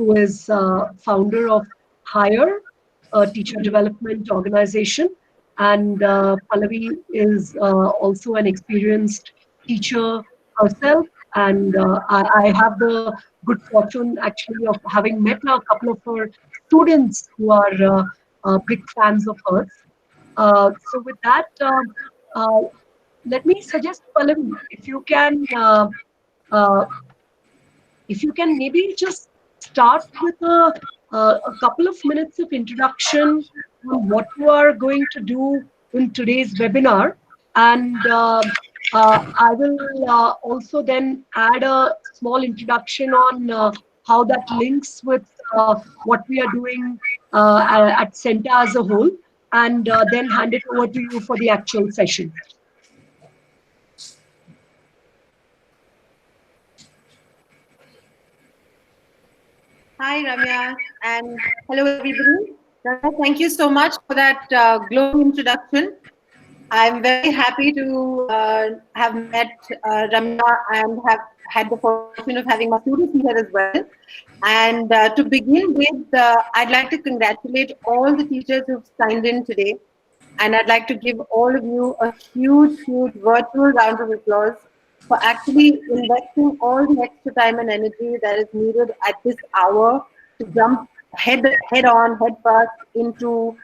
who is founder of Highr, a teacher development organization. And Pallavi is also an experienced teacher herself. And I have the good fortune actually of having met a couple of her students who are big fans of hers. So with that, uh, let me suggest, Pallavi, uh, if you can maybe just start with a couple of minutes of introduction on what you are going to do in today's webinar. And I will also then add a small introduction on how that links with what we are doing at CENTA as a whole, and then hand it over to you for the actual session. Hi, Ramya, and hello, everybody. Ramya, thank you so much for that glowing introduction. I'm very happy to have met Ramya and have had the fortune of having my students here as well. And to begin with, I'd like to congratulate all the teachers who've signed in today. And I'd like to give all of you a huge, huge virtual round of applause for actually investing all the extra time and energy that is needed at this hour to jump head on, head first into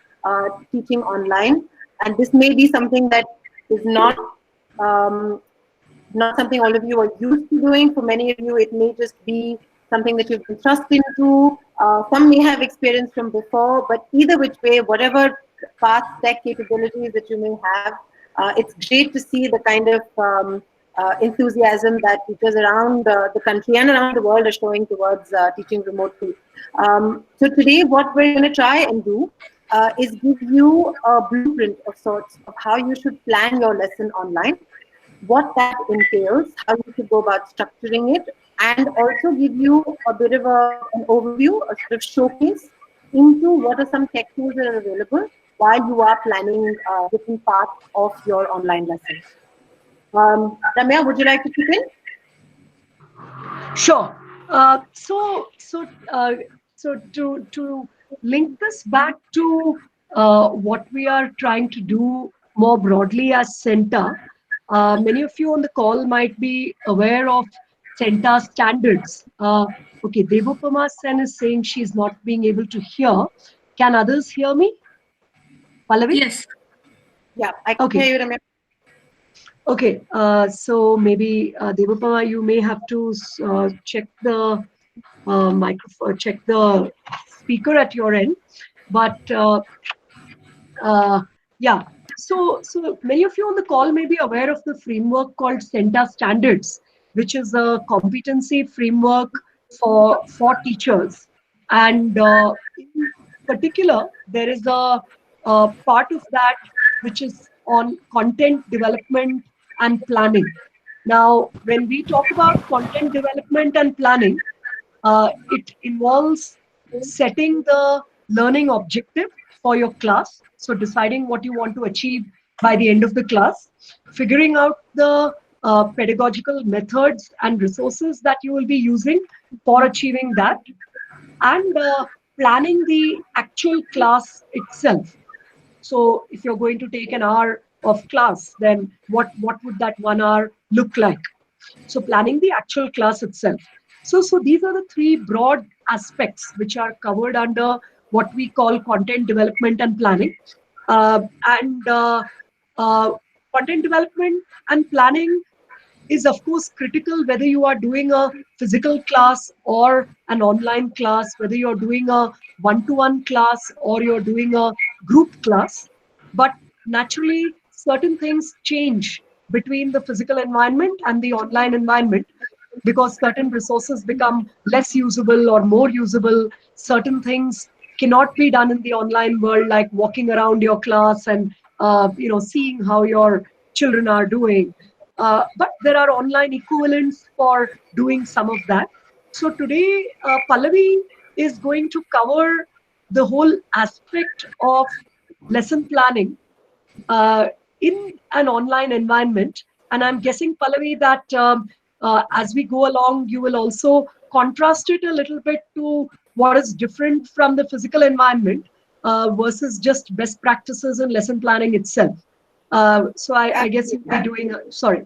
teaching online. And this may be something that is not something all of you are used to doing. For many of you, it may just be something that you've been thrust into. Some may have experience from before, but either which way, whatever past tech capabilities that you may have, it's great to see the kind of enthusiasm that teachers around the country and around the world are showing towards teaching remotely. So today, what we're going to try and do is give you a blueprint of sorts of how you should plan your lesson online, what that entails, how you should go about structuring it, and also give you a bit of an overview, a sort of showcase into what are some tech tools that are available while you are planning different parts of your online lesson. Ramya, would you like to chip in? Sure. So to link this back to what we are trying to do more broadly as CENTA, many of you on the call might be aware of CENTA standards. Okay, Devapama Sen is saying she's not being able to hear. Can others hear me? Pallavi? Yes. Yeah, I can hear you, Ramya. Okay, so maybe Devapama, you may have to check the microphone, check the speaker at your end. But yeah, so many of you on the call may be aware of the framework called CENTA Standards, which is a competency framework for teachers. And in particular, there is a part of that which is on content development and planning. Now, when we talk about content development and planning, it involves setting the learning objective for your class. So deciding what you want to achieve by the end of the class, figuring out the pedagogical methods and resources that you will be using for achieving that, and planning the actual class itself. So if you're going to take an hour of class, then what would that 1 hour look like? So planning the actual class itself. So these are the three broad aspects which are covered under what we call content development and planning. And content development and planning is of course critical whether you are doing a physical class or an online class, whether you're doing a one-to-one class or you're doing a group class. But naturally, certain things change between the physical environment and the online environment because certain resources become less usable or more usable. Certain things cannot be done in the online world, like walking around your class and seeing how your children are doing. But there are online equivalents for doing some of that. So today, Pallavi is going to cover the whole aspect of lesson planning in an online environment. And I'm guessing, Pallavi, that as we go along, you will also contrast it a little bit to what is different from the physical environment versus just best practices and lesson planning itself. So I guess you'll be doing, sorry.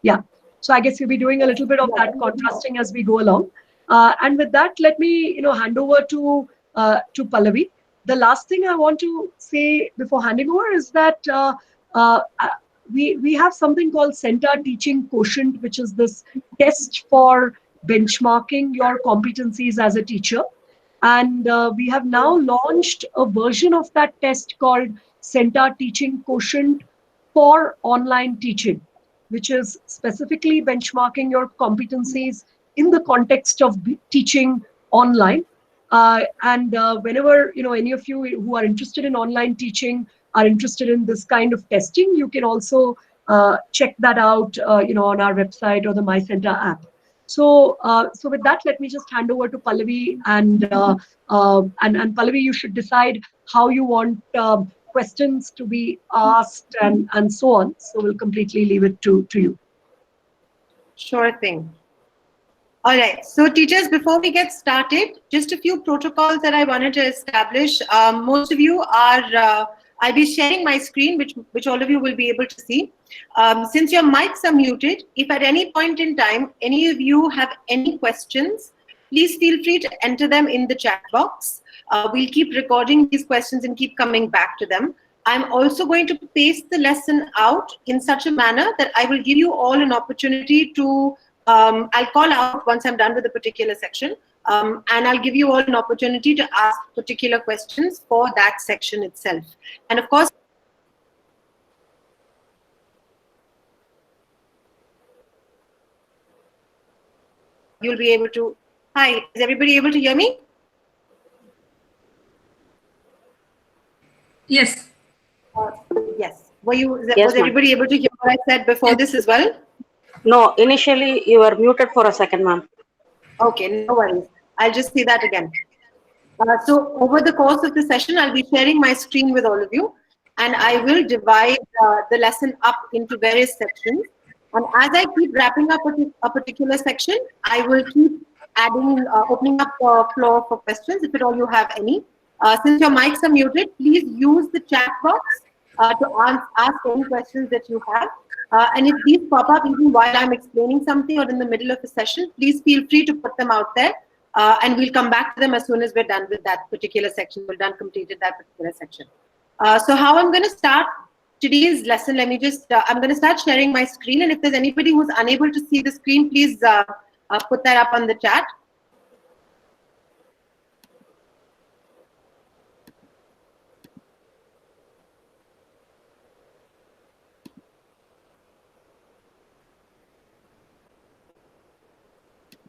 Yeah. So I guess you'll be doing a little bit of that contrasting as we go along. And with that, let me, hand over to Pallavi. The last thing I want to say before handing over is that uh, we have something called CENTA Teaching Quotient, which is this test for benchmarking your competencies as a teacher. And we have now launched a version of that test called CENTA Teaching Quotient for online teaching, which is specifically benchmarking your competencies in the context of teaching online. And whenever any of you who are interested in online teaching are interested in this kind of testing, you can also check that out, on our website or the My Center app. So with that, let me just hand over to Pallavi, and Pallavi, you should decide how you want questions to be asked and so on. So we'll completely leave it to you. Sure thing. All right. So teachers, before we get started, just a few protocols that I wanted to establish. Most of you are, I'll be sharing my screen, which all of you will be able to see. Since your mics are muted, if at any point in time, any of you have any questions, please feel free to enter them in the chat box. We'll keep recording these questions and keep coming back to them. I'm also going to pace the lesson out in such a manner that I will give you all an opportunity to I'll call out once I'm done with a particular section, and I'll give you all an opportunity to ask particular questions for that section itself. And of course, you'll be able to, hi, is everybody able to hear me? Yes. Yes. Was everybody able to hear what I said before this as well? No, initially you were muted for a second, ma'am. Okay, no worries. I'll just see that again. So over the course of the session, I'll be sharing my screen with all of you, and I will divide the lesson up into various sections. And as I keep wrapping up a particular section, I will keep adding, opening up the floor for questions, if at all you have any. Since your mics are muted, please use the chat box to ask any questions that you have. And if these pop up even while I'm explaining something or in the middle of a session, please feel free to put them out there, and we'll come back to them as soon as we're done with that particular section. Completed that particular section. So how I'm going to start today's lesson, let me just, I'm going to start sharing my screen, and if there's anybody who's unable to see the screen, please put that up on the chat.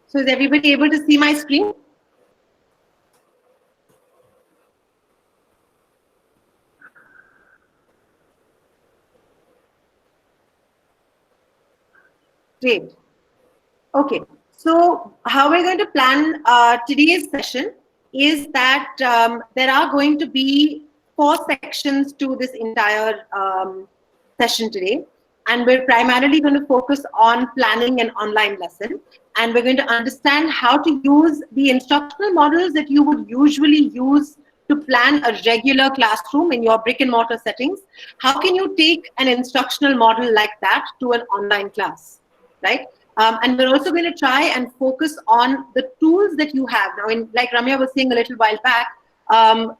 So is everybody able to see my screen? Great. Okay. So how we're going to plan today's session is that there are going to be 4 sections to this entire session today. And we're primarily going to focus on planning an online lesson. And we're going to understand how to use the instructional models that you would usually use to plan a regular classroom in your brick and mortar settings. How can you take an instructional model like that to an online class, right? And we're also going to try and focus on the tools that you have. Now, like Ramya was saying a little while back,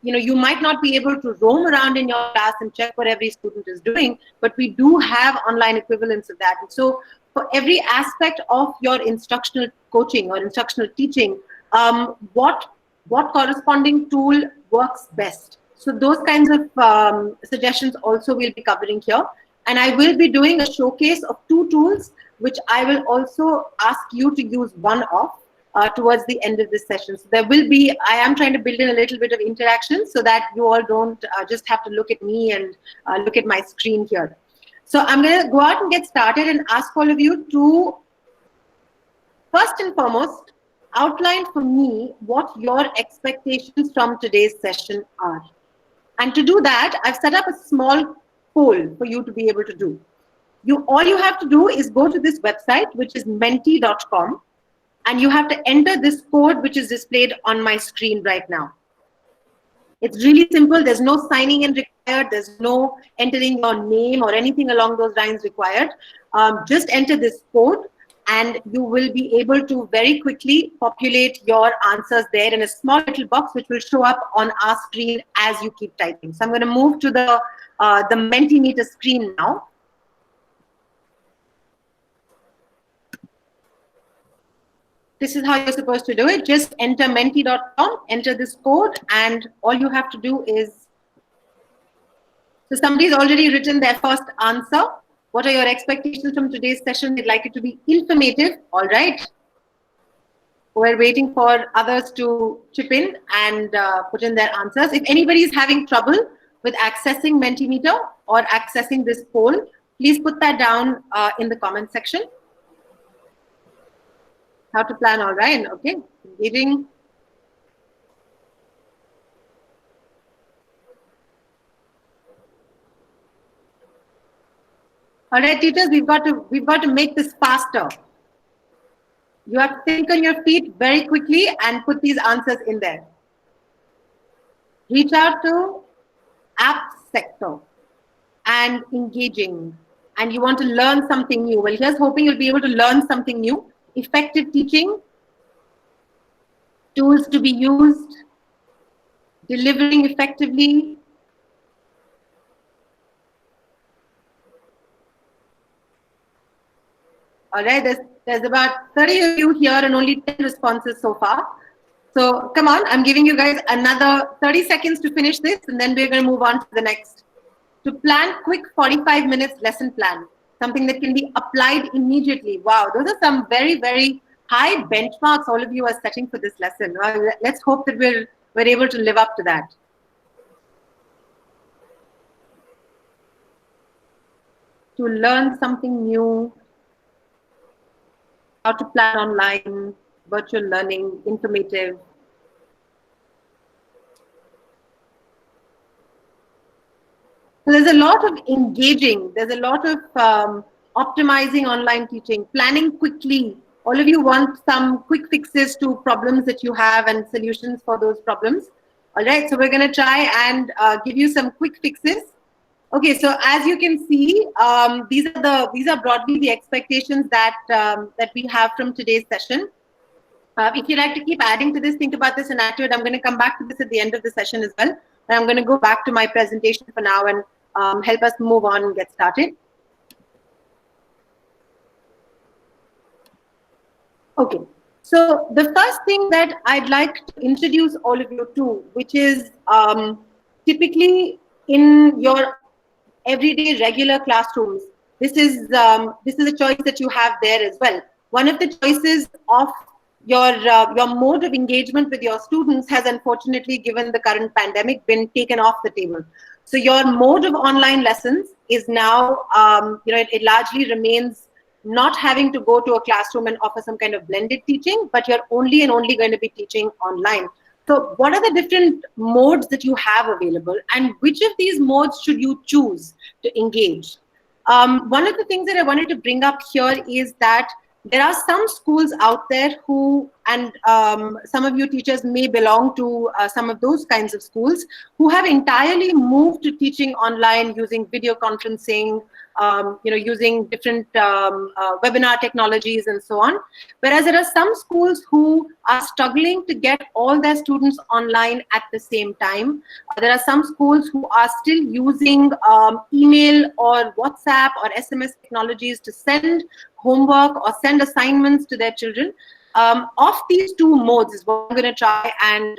you might not be able to roam around in your class and check what every student is doing, but we do have online equivalents of that. And so for every aspect of your instructional coaching or instructional teaching, what corresponding tool works best? So those kinds of suggestions also we'll be covering here. And I will be doing a showcase of 2 tools, which I will also ask you to use one of towards the end of this session. So there will be, I am trying to build in a little bit of interaction so that you all don't just have to look at me and look at my screen here. So I'm going to go out and get started and ask all of you to, first and foremost, outline for me what your expectations from today's session are. And to do that, I've set up a small poll for you to be able to do. All you have to do is go to this website, which is menti.com. and you have to enter this code which is displayed on my screen right now. It's really simple. There's no signing in required. There's no entering your name or anything along those lines required. Just enter this code and you will be able to very quickly populate your answers there in a small little box which will show up on our screen as you keep typing. So I'm going to move to the Mentimeter screen now. This is how you're supposed to do it. Just enter menti.com, enter this code, and all you have to do is, so somebody's already written their first answer. What are your expectations from today's session? They'd like it to be informative. All right. We're waiting for others to chip in and put in their answers. If anybody is having trouble with accessing Mentimeter or accessing this poll, please put that down in the comment section. How to plan, all right, okay. Engaging. All right, teachers, we've got to make this faster. You have to think on your feet very quickly and put these answers in there. Reach out to app sector and engaging. And you want to learn something new. Well, here's hoping you'll be able to learn something new. Effective teaching, tools to be used, delivering effectively. All right, there's about 30 of you here and only 10 responses so far. So come on, I'm giving you guys another 30 seconds to finish this and then we're going to move on to the next. To plan quick 45 minutes lesson plan. Something that can be applied immediately. Wow, those are some very, very high benchmarks all of you are setting for this lesson. Let's hope that we're able to live up to that. To learn something new, how to plan online, virtual learning, informative. So there's a lot of engaging, there's a lot of optimizing online teaching, planning quickly. All of you want some quick fixes to problems that you have and solutions for those problems. All right, so we're going to try and give you some quick fixes. Okay, so as you can see, these are broadly the expectations that that we have from today's session. If you'd like to keep adding to this, think about this and add to it. I'm going to come back to this at the end of the session as well. And I'm going to go back to my presentation for now and help us move on and get started. Okay, so the first thing that I'd like to introduce all of you to, which is typically in your everyday regular classrooms, this is a choice that you have there as well. One of the choices of your mode of engagement with your students has unfortunately, given the current pandemic, been taken off the table. So your mode of online lessons is now, it largely remains not having to go to a classroom and offer some kind of blended teaching, but you're only and only going to be teaching online. So what are the different modes that you have available, and which of these modes should you choose to engage? One of the things that I wanted to bring up here is that there are some schools out there who, and some of you teachers may belong to some of those kinds of schools, who have entirely moved to teaching online using video conferencing, using different webinar technologies and so on. Whereas there are some schools who are struggling to get all their students online at the same time. There are some schools who are still using email or WhatsApp or SMS technologies to send homework or send assignments to their children. Of these two modes is what I'm going to try and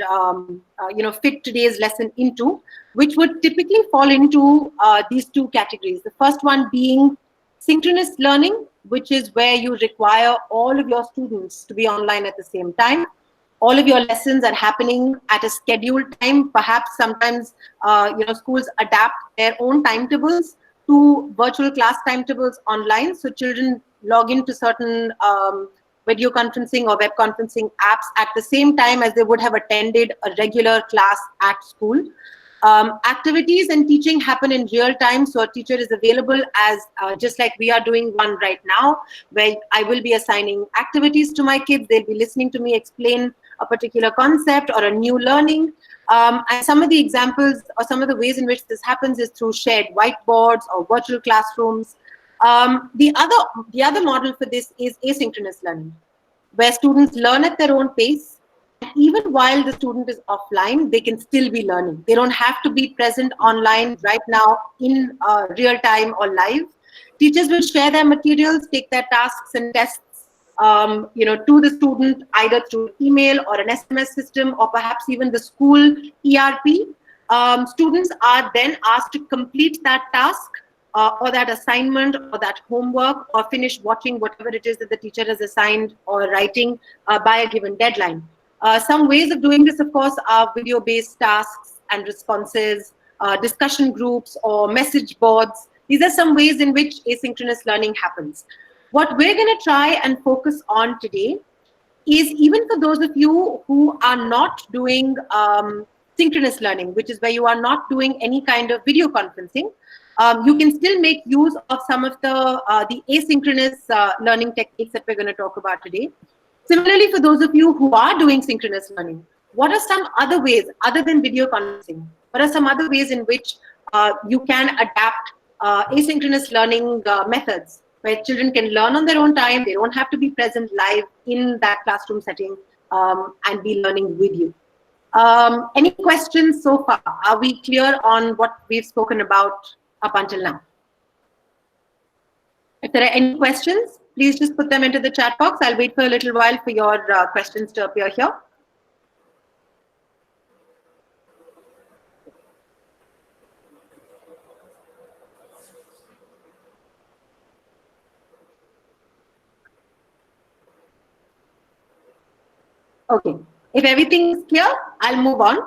fit today's lesson into, which would typically fall into these two categories. The first one being synchronous learning, which is where you require all of your students to be online at the same time. All of your lessons are happening at a scheduled time. Perhaps sometimes schools adapt their own timetables to virtual class timetables online. So children log into certain video conferencing or web conferencing apps at the same time as they would have attended a regular class at school. Activities and teaching happen in real time, so a teacher is available as just like we are doing one right now, where I will be assigning activities to my kids. They'll be listening to me explain a particular concept or a new learning. And some of the examples or some of the ways in which this happens is through shared whiteboards or virtual classrooms. The other model for this is asynchronous learning, where students learn at their own pace. And even while the student is offline, they can still be learning. They don't have to be present online right now in real time or live. Teachers will share their materials, take their tasks and tests, to the student, either through email or an SMS system, or perhaps even the school ERP. Students are then asked to complete that task or that assignment or that homework, or finish watching whatever it is that the teacher has assigned or writing by a given deadline. Some ways of doing this, of course, are video-based tasks and responses, discussion groups, or message boards. These are some ways in which asynchronous learning happens. What we're going to try and focus on today is, even for those of you who are not doing synchronous learning, which is where you are not doing any kind of video conferencing, you can still make use of some of the asynchronous learning techniques that we're going to talk about today. Similarly, for those of you who are doing synchronous learning, what are some other ways, other than video conferencing, what are some other ways in which you can adapt asynchronous learning methods, where children can learn on their own time, they don't have to be present live in that classroom setting and be learning with you. Any questions so far? Are we clear on what we've spoken about up until now? If there are any questions, please just put them into the chat box. I'll wait for a little while for your questions to appear here. Okay, if everything is clear, I'll move on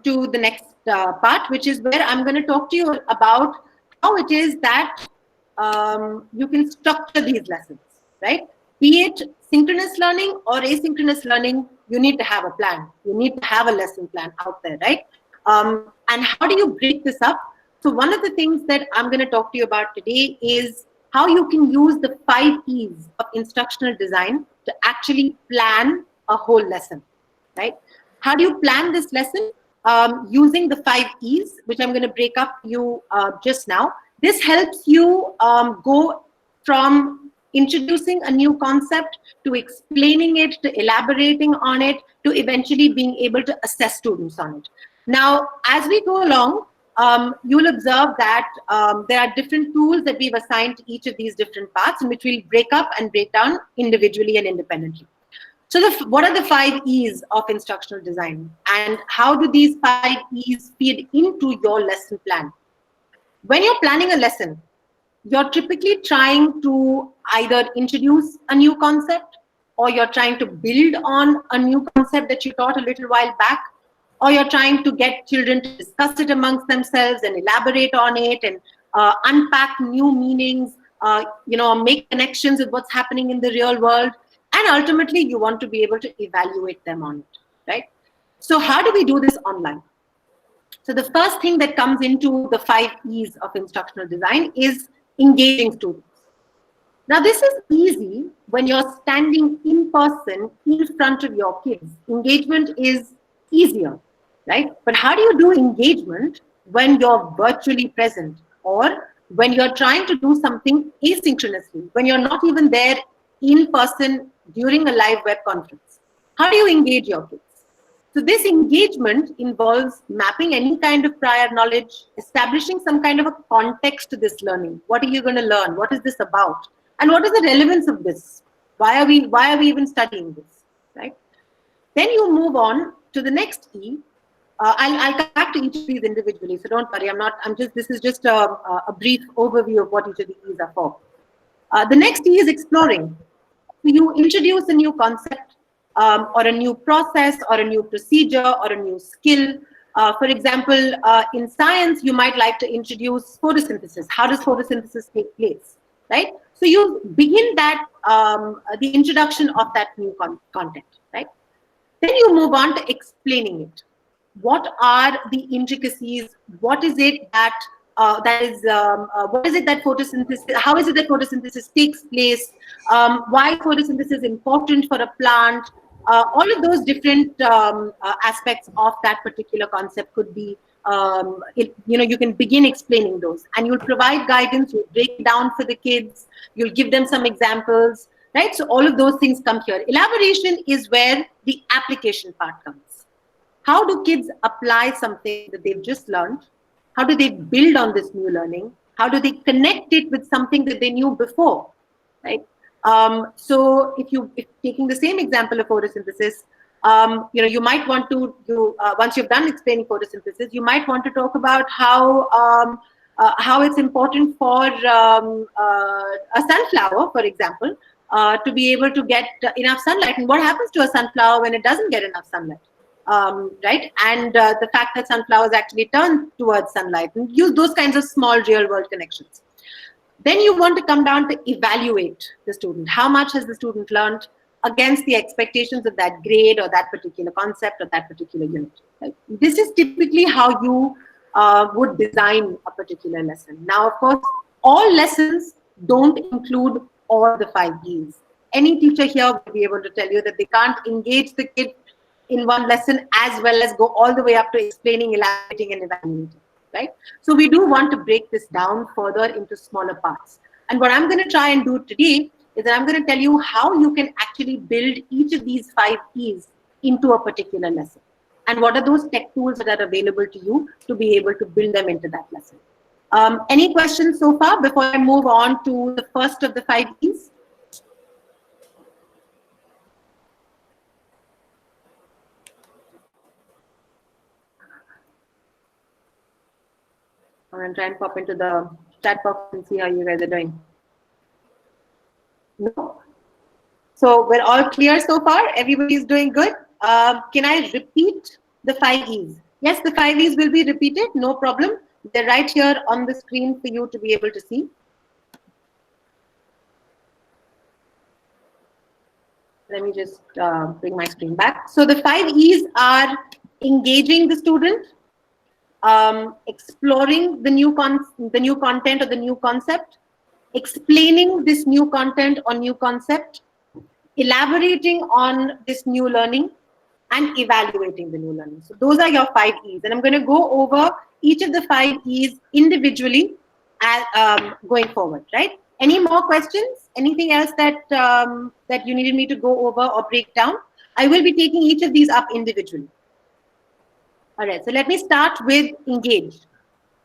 to the next part, which is where I'm going to talk to you about how it is that you can structure these lessons, right? Be it synchronous learning or asynchronous learning, you need to have a plan. You need to have a lesson plan out there, right? And how do you break this up? So one of the things that I'm going to talk to you about today is how you can use the 5 E's of instructional design to actually plan a whole lesson, right? How do you plan this lesson? Using the 5 E's, which I'm going to break up you just now. This helps you go from introducing a new concept to explaining it, to elaborating on it, to eventually being able to assess students on it. Now, as we go along, you'll observe that there are different tools that we've assigned to each of these different parts, in which we'll break up and break down individually and independently. So what are the 5 E's of instructional design, and how do these 5 E's feed into your lesson plan? When you're planning a lesson, you're typically trying to either introduce a new concept, or you're trying to build on a new concept that you taught a little while back, or you're trying to get children to discuss it amongst themselves and elaborate on it and unpack new meanings, make connections with what's happening in the real world. And ultimately, you want to be able to evaluate them on it, right? So how do we do this online? So the first thing that comes into the 5 E's of instructional design is engaging students. Now, this is easy when you're standing in person in front of your kids. Engagement is easier, right? But how do you do engagement when you're virtually present, or when you're trying to do something asynchronously, when you're not even there in person during a live web conference? How do you engage your kids? So this engagement involves mapping any kind of prior knowledge, establishing some kind of a context to this learning. What are you going to learn? What is this about? And what is the relevance of this? Why are we even studying this, right? Then you move on to the next E. I'll come back to each of these individually, so don't worry. This is just a brief overview of what each of the E's are for. The next E is exploring. You introduce a new concept, or a new process, or a new procedure, or a new skill. For example, in science, you might like to introduce photosynthesis. How does photosynthesis take place, right? So you begin that, the introduction of that new content, right? Then you move on to explaining it. what are the intricacies, what is it that what is it that photosynthesis, how is it that photosynthesis takes place, why photosynthesis is important for a plant, all of those different aspects of that particular concept could be, you can begin explaining those, and you'll provide guidance, you'll break it down for the kids, you'll give them some examples, right? So all of those things come here. Elaboration is where the application part comes. How do kids apply something that they've just learned? How do they build on this new learning? How do they connect it with something that they knew before, right? So if taking the same example of photosynthesis, you might want to once you've done explaining photosynthesis, you might want to talk about how it's important for a sunflower, for example, to be able to get enough sunlight, and what happens to a sunflower when it doesn't get enough sunlight. Right, and the fact that sunflowers actually turn towards sunlight, and use those kinds of small real-world connections. Then you want to come down to evaluate the student. How much has the student learned against the expectations of that grade or that particular concept or that particular unit? Right? This is typically how you would design a particular lesson. Now, of course, all lessons don't include all the 5 E's. Any teacher here will be able to tell you that they can't engage the kid in one lesson as well as go all the way up to explaining, elaborating, and evaluating, right? So we do want to break this down further into smaller parts. And what I'm going to try and do today is that I'm going to tell you how you can actually build each of these 5 E's into a particular lesson. And what are those tech tools that are available to you to be able to build them into that lesson. Any questions so far before I move on to the first of the 5 E's? I'm going to try and pop into the chat box and see how you guys are doing. No? So we're all clear so far? Everybody's doing good? Can I repeat the 5 E's? Yes, the 5 E's will be repeated, no problem. They're right here on the screen for you to be able to see. Let me just bring my screen back. So the 5 E's are engaging the student, exploring the new content or the new concept, explaining this new content or new concept, elaborating on this new learning, and evaluating the new learning. So those are your 5 E's, and I'm going to go over each of the 5 E's individually as, going forward, right? Any more questions? Anything else that that you needed me to go over or break down? I will be taking each of these up individually. All right, so let me start with engage.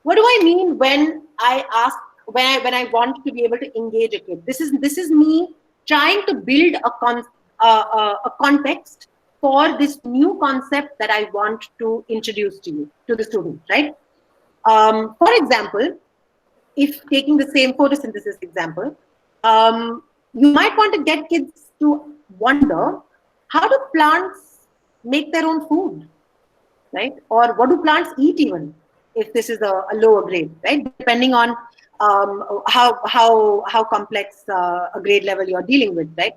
What do I mean when I ask, when I want to be able to engage a kid? This is me trying to build a context for this new concept that I want to introduce to you, to the student, right? For example, if taking the same photosynthesis example, you might want to get kids to wonder, how do plants make their own food? Right? Or what do plants eat even if this is a lower grade, right? Depending on how complex a grade level you're dealing with, right?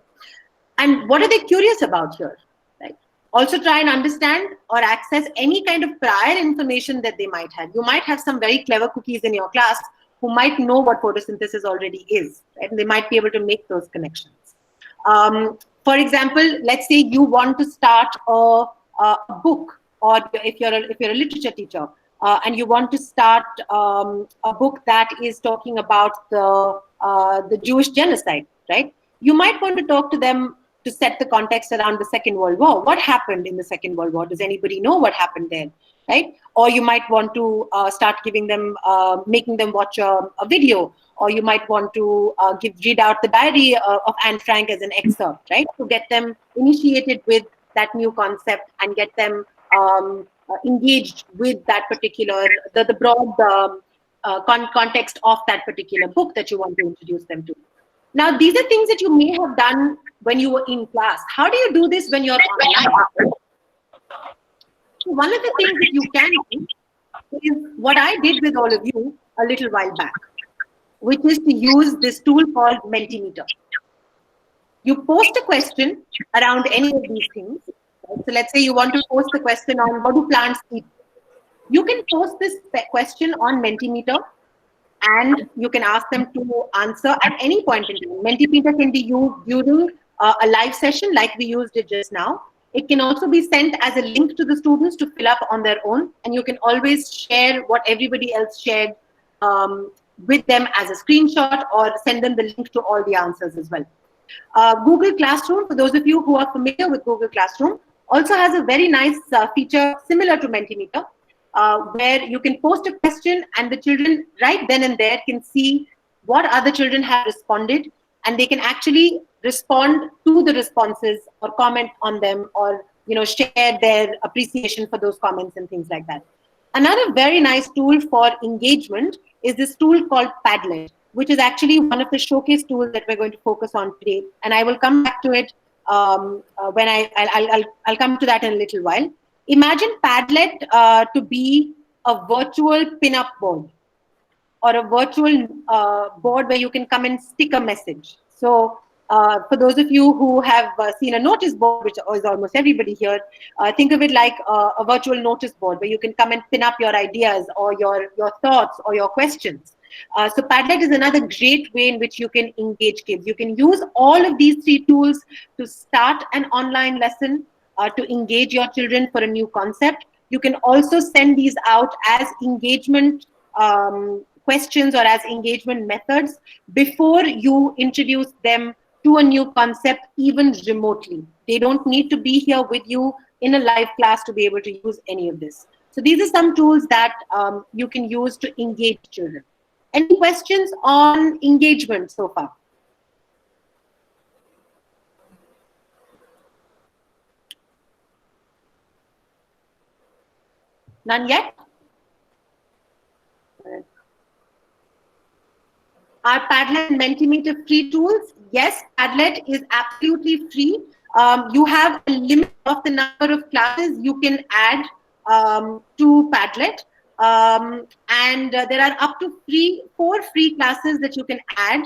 And what are they curious about here, right? Also try and understand or access any kind of prior information that they might have. You might have some very clever cookies in your class who might know what photosynthesis already is, right? And they might be able to make those connections. For example, let's say you want to start a book, or if you're a literature teacher and you want to start a book that is talking about the Jewish genocide, right? You might want to talk to them to set the context around the Second World War. What happened in the Second World War? Does anybody know what happened there, right? Or you might want to start giving them, making them watch a video, or you might want to read out the diary of Anne Frank as an excerpt, right? To get them initiated with that new concept and get them engaged with that particular, the broad context of that particular book that you want to introduce them to. Now, these are things that you may have done when you were in class. How do you do this when you're online? So one of the things that you can do is what I did with all of you a little while back, which is to use this tool called Mentimeter. You post a question around any of these things, So let's say you want to post a question on what do plants eat. You can post this question on Mentimeter and you can ask them to answer at any point in time. Mentimeter can be used during a live session like we used it just now. It can also be sent as a link to the students to fill up on their own, and you can always share what everybody else shared with them as a screenshot, or send them the link to all the answers as well. Google Classroom, for those of you who are familiar with Google Classroom, also has a very nice feature similar to Mentimeter, where you can post a question and the children right then and there can see what other children have responded, and they can actually respond to the responses or comment on them, or share their appreciation for those comments and things like that. Another very nice tool for engagement is this tool called Padlet, which is actually one of the showcase tools that we're going to focus on today. And I will come back to it when I'll come to that in a little while. Imagine Padlet to be a virtual pin-up board, or a virtual board where you can come and stick a message. So for those of you who have seen a notice board, which is almost everybody here, think of it like a virtual notice board where you can come and pin up your ideas or your thoughts or your questions. So Padlet is another great way in which you can engage kids. You can use all of these three tools to start an online lesson, to engage your children for a new concept. You can also send these out as engagement questions or as engagement methods before you introduce them to a new concept, even remotely. They don't need to be here with you in a live class to be able to use any of this. So these are some tools that you can use to engage children. Any questions on engagement so far? None yet? Are Padlet and Mentimeter free tools? Yes, Padlet is absolutely free. You have a limit of the number of classes you can add to Padlet. And there are up to 4 free classes that you can add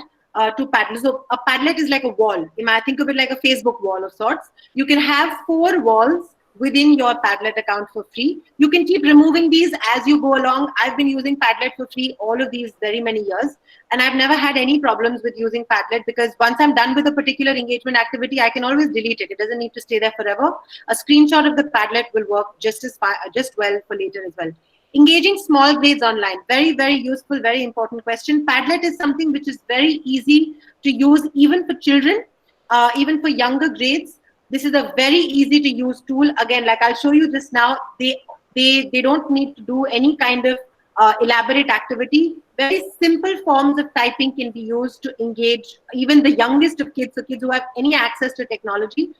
to Padlet. So a Padlet is like a wall. You might think of it like a Facebook wall of sorts. You can have 4 walls within your Padlet account for free. You can keep removing these as you go along. I've been using Padlet for free all of these very many years, and I've never had any problems with using Padlet, because once I'm done with a particular engagement activity, I can always delete it. It doesn't need to stay there forever. A screenshot of the Padlet will work just well for later as well. Engaging small grades online, very, very useful, very important question. Padlet is something which is very easy to use even for children, even for younger grades. This is a very easy to use tool. Again, like I'll show you just now, they don't need to do any kind of elaborate activity. Very simple forms of typing can be used to engage even the youngest of kids, so kids who have any access to technology.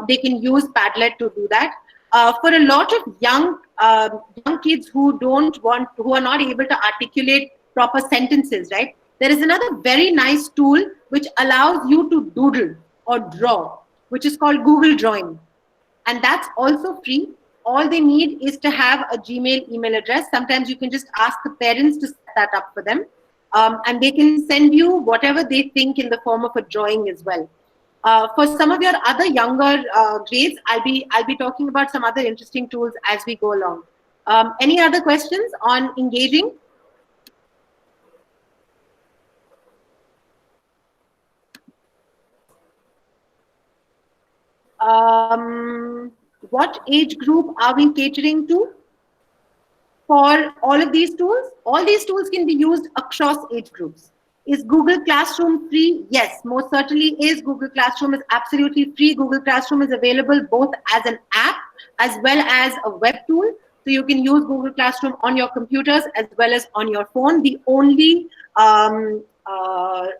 They can use Padlet to do that. For a lot of young kids who are not able to articulate proper sentences, right? There is another very nice tool which allows you to doodle or draw, which is called Google Drawing. And that's also free. All they need is to have a Gmail email address. Sometimes you can just ask the parents to set that up for them. And they can send you whatever they think in the form of a drawing as well. For some of your other younger grades, I'll be talking about some other interesting tools as we go along. Any other questions on engaging? What age group are we catering to for all of these tools? All these tools can be used across age groups. Is Google Classroom free? Yes, most certainly is. Google Classroom is absolutely free. Google Classroom is available both as an app as well as a web tool. So you can use Google Classroom on your computers as well as on your phone. The only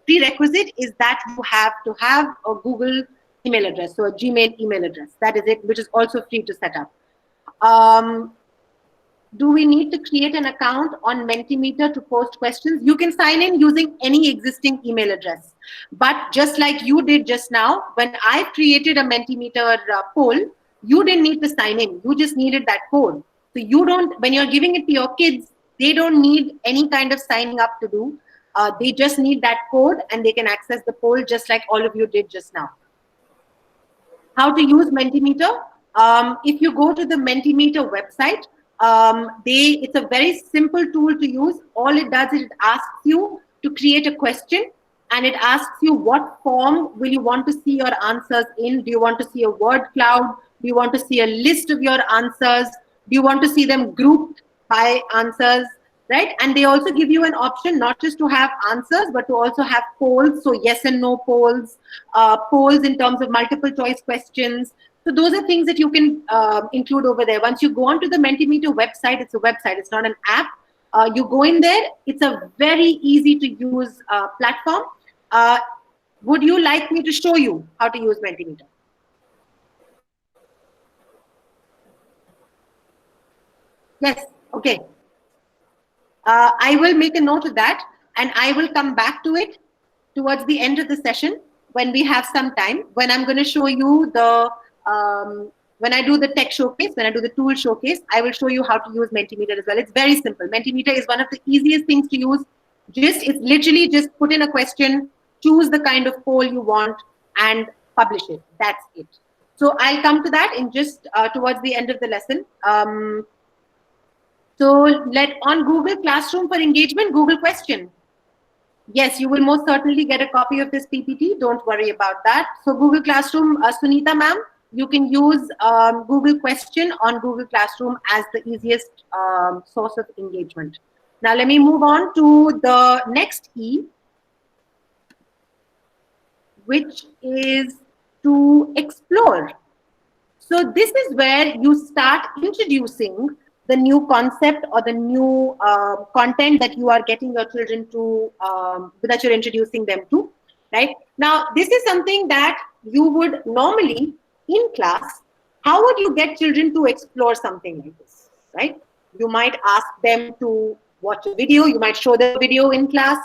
prerequisite is that you have to have a Google email address, so a Gmail email address. That is it, which is also free to set up. Do we need to create an account on Mentimeter to post questions? You can sign in using any existing email address. But just like you did just now, when I created a Mentimeter poll, you didn't need to sign in. You just needed that code. So you don't, when you're giving it to your kids, they don't need any kind of signing up to do. They just need that code and they can access the poll just like all of you did just now. How to use Mentimeter? If you go to the Mentimeter website, it's a very simple tool to use. All it does is it asks you to create a question, and it asks you what form will you want to see your answers in. Do you want to see a word cloud? Do you want to see a list of your answers? Do you want to see them grouped by answers? Right? And they also give you an option not just to have answers, but to also have polls. So yes and no polls, polls in terms of multiple choice questions. So those are things that you can include over there. Once you go onto the Mentimeter website, it's a website, it's not an app. You go in there, it's a very easy to use platform. Would you like me to show you how to use Mentimeter? Yes, okay. I will make a note of that, and I will come back to it towards the end of the session when we have some time, when I'm going to show you the, when I do the tech showcase, when I do the tool showcase, I will show you how to use Mentimeter as well. It's very simple. Mentimeter is one of the easiest things to use. It's literally just put in a question, choose the kind of poll you want, and publish it. That's it. So I'll come to that in just towards the end of the lesson. So on Google Classroom for engagement, Google question. Yes, you will most certainly get a copy of this PPT. Don't worry about that. So Google Classroom, Sunita ma'am, you can use Google question on Google Classroom as the easiest source of engagement. Now let me move on to the next E, which is to explore. So this is where you start introducing the new concept or the new content that you are getting your children to, that you're introducing them to, right? Now, this is something that you would normally, in class, how would you get children to explore something like this, right? You might ask them to watch a video, you might show them a video in class,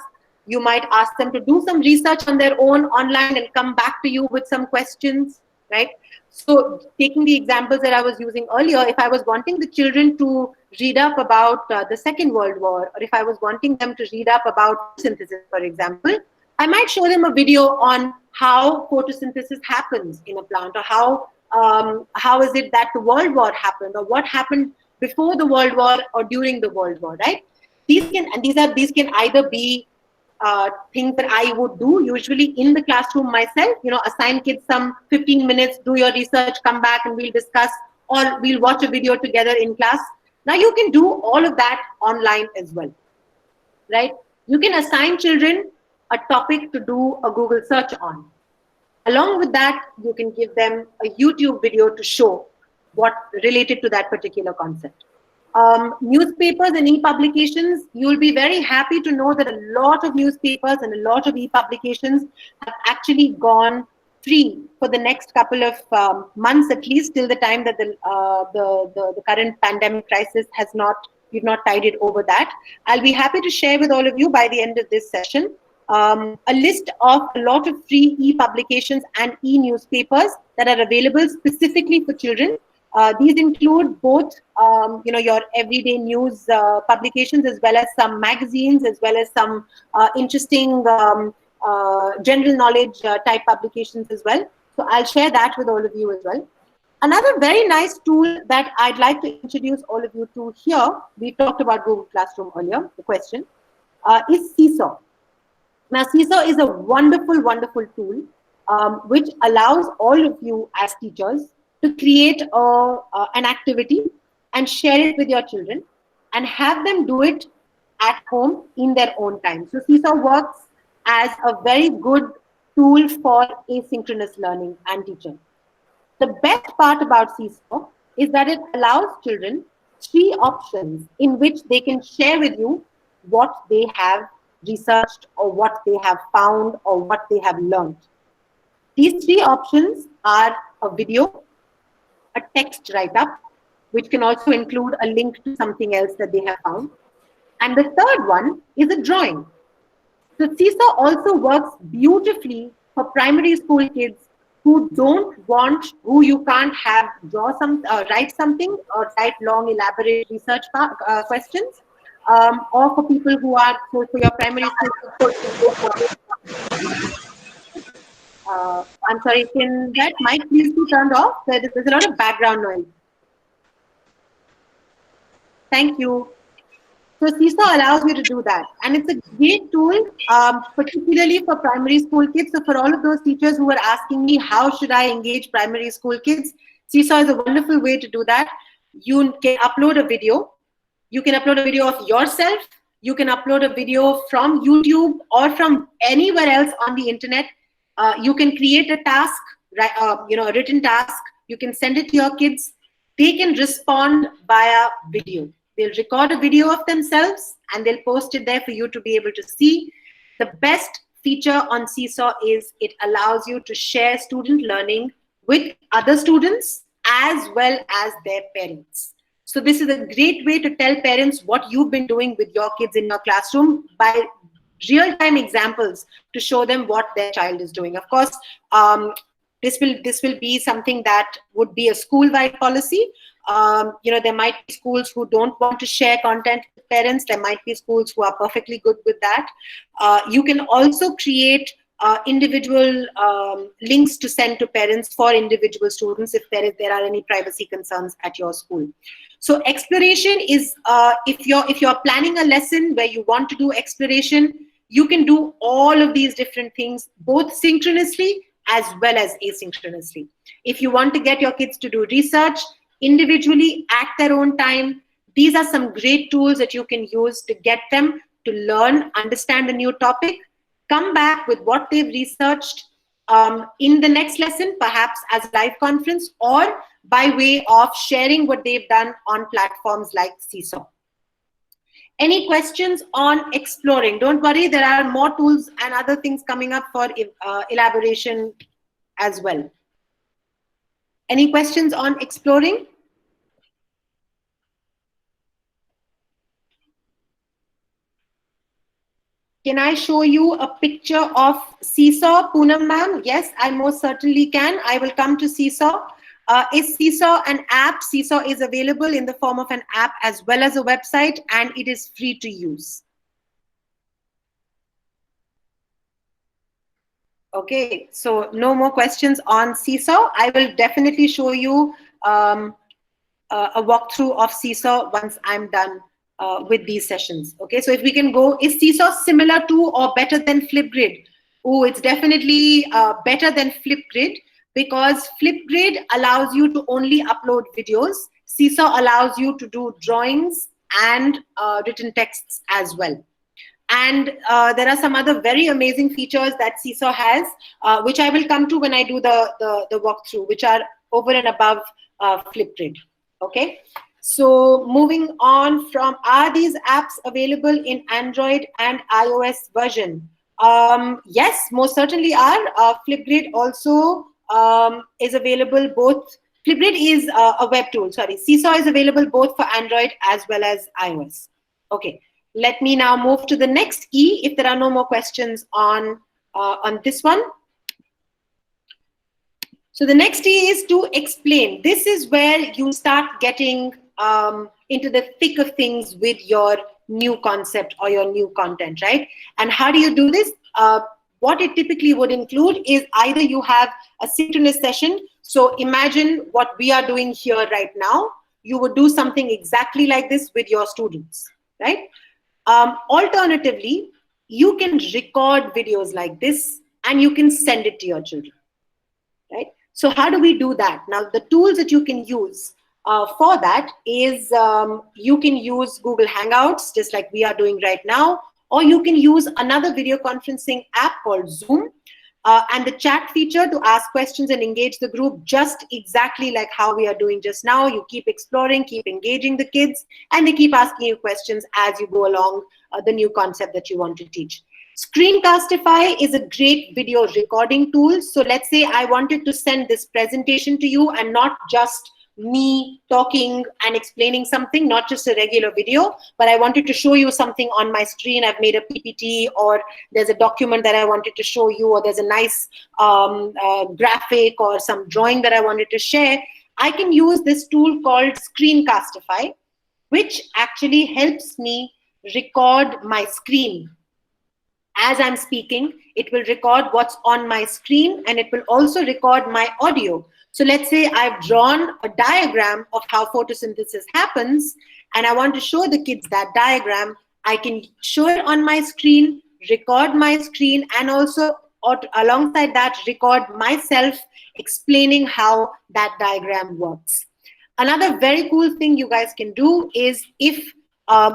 you might ask them to do some research on their own online and come back to you with some questions, right? So taking the examples that I was using earlier, if I was wanting the children to read up about the Second World War, or if I was wanting them to read up about photosynthesis, for example, I might show them a video on how photosynthesis happens in a plant, or how is it that the World War happened, or what happened before the World War or during the World War, right? These can either be things that I would do usually in the classroom myself, assign kids some 15 minutes, do your research, come back and we'll discuss, or we'll watch a video together in class. Now you can do all of that online as well, right? You can assign children a topic to do a Google search on. Along with that, you can give them a YouTube video to show what related to that particular concept. Newspapers and e-publications, you'll be very happy to know that a lot of newspapers and a lot of e-publications have actually gone free for the next couple of months, at least till the time that the current pandemic crisis we've not tided over that. I'll be happy to share with all of you by the end of this session a list of a lot of free e-publications and e-newspapers that are available specifically for children. These include both, your everyday news publications, as well as some magazines, as well as some interesting general knowledge type publications as well. So I'll share that with all of you as well. Another very nice tool that I'd like to introduce all of you to here, we talked about Google Classroom earlier, the question, is Seesaw. Now, Seesaw is a wonderful, wonderful tool which allows all of you as teachers to create an activity and share it with your children and have them do it at home in their own time. So Seesaw works as a very good tool for asynchronous learning and teaching. The best part about Seesaw is that it allows children 3 options in which they can share with you what they have researched or what they have found or what they have learned. These 3 options are a video, a text write-up, which can also include a link to something else that they have found. And the third one is a drawing. So Seesaw also works beautifully for primary school kids who you can't have write something or write long elaborate research questions, or for people who are, for your primary school. I'm sorry, can that mic please be turned off? There's a lot of background noise. Thank you. So Seesaw allows you to do that. And it's a great tool, particularly for primary school kids. So for all of those teachers who are asking me, how should I engage primary school kids? Seesaw is a wonderful way to do that. You can upload a video. You can upload a video of yourself. You can upload a video from YouTube or from anywhere else on the internet. You can create a task, a written task. You can send it to your kids. They can respond via video. They'll record a video of themselves and they'll post it there for you to be able to see. The best feature on Seesaw is it allows you to share student learning with other students as well as their parents. So this is a great way to tell parents what you've been doing with your kids in your classroom by real-time examples to show them what their child is doing. Of course, this will be something that would be a school-wide policy. There might be schools who don't want to share content with parents. There might be schools who are perfectly good with that. You can also create individual links to send to parents for individual students if there are any privacy concerns at your school. So exploration is, if you're planning a lesson where you want to do exploration, you can do all of these different things, both synchronously as well as asynchronously. If you want to get your kids to do research individually at their own time, these are some great tools that you can use to get them to learn, understand a new topic, come back with what they've researched in the next lesson, perhaps as a live conference, or by way of sharing what they've done on platforms like Seesaw. Any questions on exploring? Don't worry, there are more tools and other things coming up for elaboration as well. Any questions on exploring? Can I show you a picture of Seesaw, Poonam ma'am? Yes, I most certainly can. I will come to Seesaw. Is Seesaw an app? Seesaw is available in the form of an app as well as a website, and it is free to use. Okay, so no more questions on Seesaw. I will definitely show you a walkthrough of Seesaw once I'm done with these sessions. Okay, so if we can go, is Seesaw similar to or better than Flipgrid? Oh, it's definitely better than Flipgrid, because Flipgrid allows you to only upload videos. Seesaw allows you to do drawings and written texts as well. And there are some other very amazing features that Seesaw has, which I will come to when I do the walkthrough, which are over and above Flipgrid. Okay, so moving on from, are these apps available in Android and iOS version? Yes, most certainly are. Flipgrid also is available both. Flipgrid is a web tool, sorry. Seesaw is available both for Android as well as iOS. Okay, let me now move to the next E if there are no more questions on this one. So the next E is to explain. This is where you start getting into the thick of things with your new concept or your new content, right? And how do you do this? What it typically would include is either you have a synchronous session. So imagine what we are doing here right now. You would do something exactly like this with your students, right? Alternatively, you can record videos like this and you can send it to your children, right? So how do we do that? Now, the tools that you can use for that is you can use Google Hangouts, just like we are doing right now, or you can use another video conferencing app called Zoom, and the chat feature to ask questions and engage the group, just exactly like how we are doing just now. You keep exploring, keep engaging the kids, and they keep asking you questions as you go along the new concept that you want to teach. Screencastify is a great video recording tool. So let's say I wanted to send this presentation to you and not just me talking and explaining something, not just a regular video, but I wanted to show you something on my screen. I've made a PPT, or there's a document that I wanted to show you, or there's a nice graphic or some drawing that I wanted to share. I can use this tool called Screencastify, which actually helps me record my screen As I'm speaking, it will record what's on my screen, and it will also record my audio. So let's say I've drawn a diagram of how photosynthesis happens, and I want to show the kids that diagram. I can show it on my screen, record my screen, and also alongside that, record myself explaining how that diagram works. Another very cool thing you guys can do is if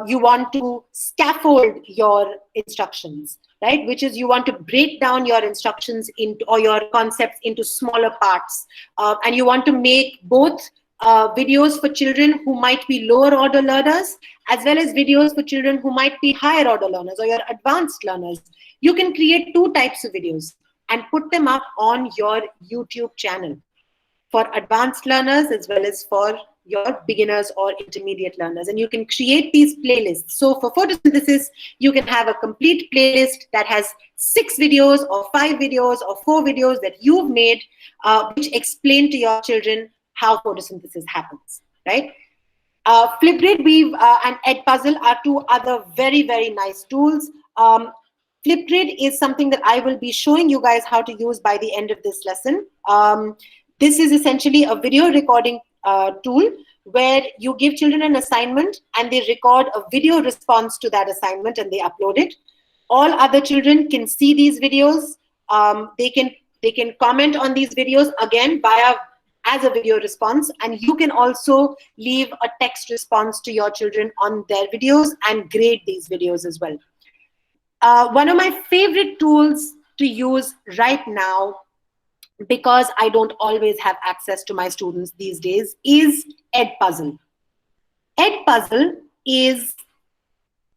you want to scaffold your instructions, right? Which is you want to break down your instructions into, or your concepts into smaller parts. And you want to make both videos for children who might be lower order learners, as well as videos for children who might be higher order learners or your advanced learners. You can create 2 types of videos and put them up on your YouTube channel for advanced learners as well as for your beginners or intermediate learners. And you can create these playlists. So for photosynthesis, you can have a complete playlist that has 6 videos or 5 videos or 4 videos that you've made, which explain to your children how photosynthesis happens, right? Flipgrid, Weave, and Edpuzzle are 2 other very, very nice tools. Flipgrid is something that I will be showing you guys how to use by the end of this lesson. This is essentially a video recording tool where you give children an assignment and they record a video response to that assignment and they upload it. All other children can see these videos. They can comment on these videos again as a video response, and you can also leave a text response to your children on their videos and grade these videos as well. One of my favorite tools to use right now, because I don't always have access to my students these days, is Edpuzzle. Edpuzzle is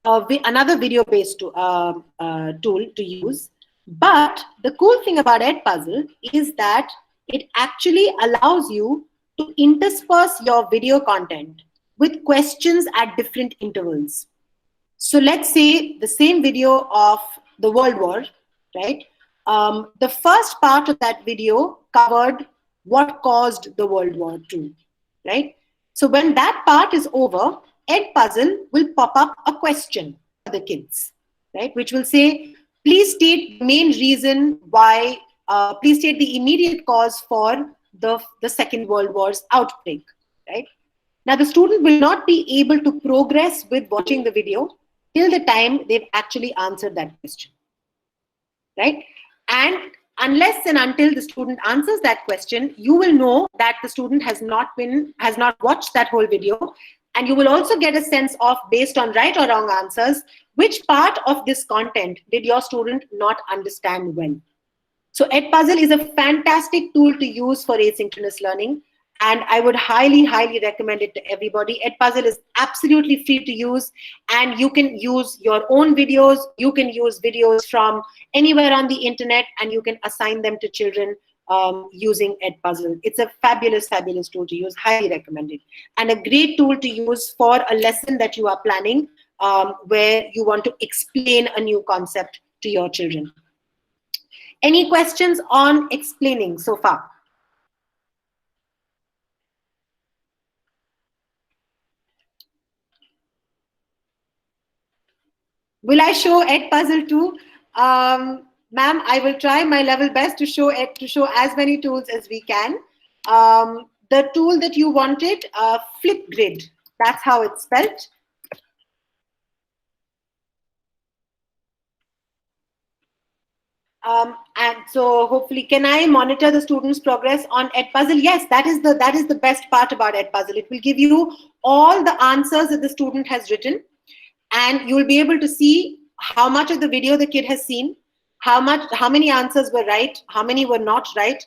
another video-based tool to use. But the cool thing about Edpuzzle is that it actually allows you to intersperse your video content with questions at different intervals. So let's say the same video of the World War, right? The first part of that video covered what caused the World War II, right? So when that part is over, Edpuzzle will pop up a question for the kids, right? Which will say, please state the main reason why, please state the immediate cause for the Second World War's outbreak, right? Now the student will not be able to progress with watching the video till the time they've actually answered that question, right? And unless and until the student answers that question, you will know that the student has not watched that whole video. And you will also get a sense of, based on right or wrong answers, which part of this content did your student not understand well. So Edpuzzle is a fantastic tool to use for asynchronous learning, and I would highly, highly recommend it to everybody. Edpuzzle is absolutely free to use, and you can use your own videos. You can use videos from anywhere on the internet, and you can assign them to children using Edpuzzle. It's a fabulous, fabulous tool to use. Highly recommended. And a great tool to use for a lesson that you are planning where you want to explain a new concept to your children. Any questions on explaining so far? Will I show Edpuzzle too? Ma'am, I will try my level best to show as many tools as we can. The tool that you wanted, Flipgrid, that's how it's spelled. And so hopefully, can I monitor the students' progress on Edpuzzle? Yes, that is the best part about Edpuzzle. It will give you all the answers that the student has written, and you will be able to see how much of the video the kid has seen, how many answers were right, how many were not right.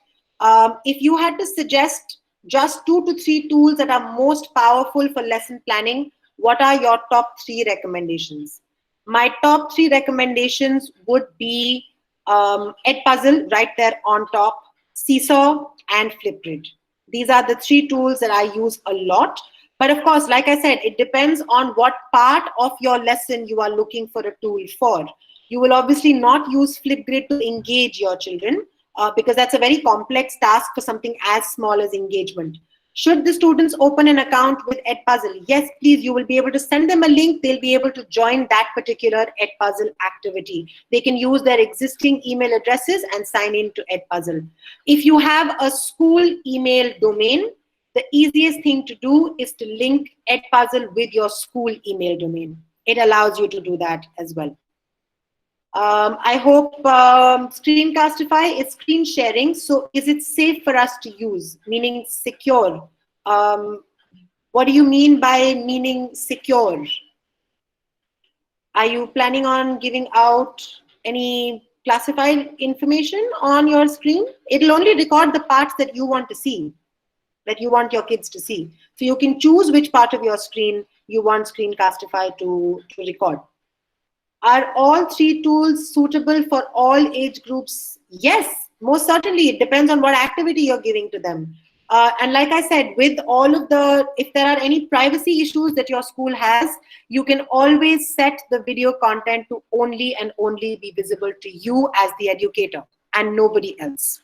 If you had to suggest just 2 to 3 tools that are most powerful for lesson planning, what are your top 3 recommendations? My top 3 recommendations would be Edpuzzle right there on top, Seesaw, and Flipgrid. These are the 3 tools that I use a lot. But of course, like I said, it depends on what part of your lesson you are looking for a tool for. You will obviously not use Flipgrid to engage your children because that's a very complex task for something as small as engagement. Should the students open an account with Edpuzzle? Yes, please, you will be able to send them a link. They'll be able to join that particular Edpuzzle activity. They can use their existing email addresses and sign in to Edpuzzle. If you have a school email domain, the easiest thing to do is to link Edpuzzle with your school email domain. It allows you to do that as well. I hope Screencastify is screen sharing. So is it safe for us to use, meaning secure? What do you mean by meaning secure? Are you planning on giving out any classified information on your screen? It'll only record the parts that you want to see, that you want your kids to see. So you can choose which part of your screen you want Screencastify to record. Are all three tools suitable for all age groups? Yes, most certainly. It depends on what activity you're giving to them. And like I said, with all of the, if there are any privacy issues that your school has, you can always set the video content to only and only be visible to you as the educator and nobody else.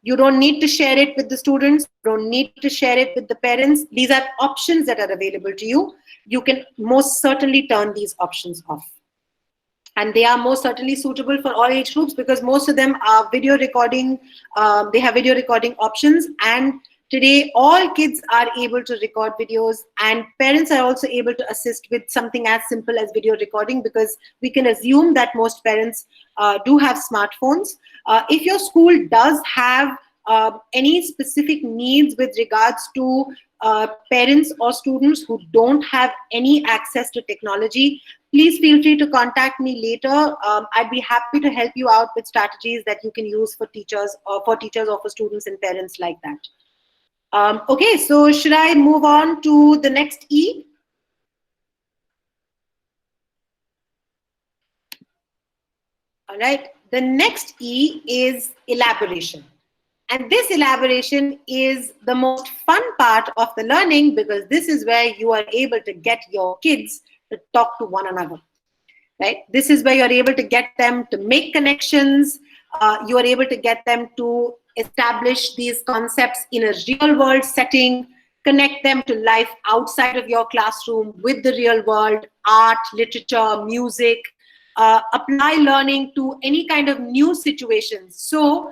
You don't need to share it with the students, you don't need to share it with the parents. These are options that are available to you. You can most certainly turn these options off. And they are most certainly suitable for all age groups because most of them are video recording. They have video recording options. And today, all kids are able to record videos. And parents are also able to assist with something as simple as video recording because we can assume that most parents do have smartphones. If your school does have any specific needs with regards to parents or students who don't have any access to technology, please feel free to contact me later. I'd be happy to help you out with strategies that you can use for teachers or for students and parents like that. Okay, so should I move on to the next E? All right, the next E is elaboration. And this elaboration is the most fun part of the learning because this is where you are able to get your kids to talk to one another, right? This is where you're able to get them to make connections. You are able to get them to establish these concepts in a real world setting, connect them to life outside of your classroom with the real world, art, literature, music, apply learning to any kind of new situations. So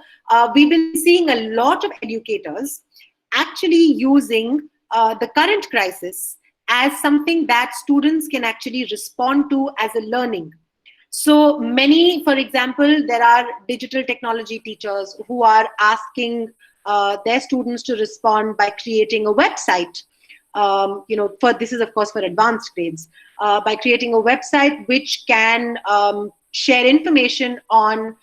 we've been seeing a lot of educators actually using the current crisis as something that students can actually respond to as a learning. So many, for example, there are digital technology teachers who are asking their students to respond by creating a website. This is of course for advanced grades, by creating a website which can share information on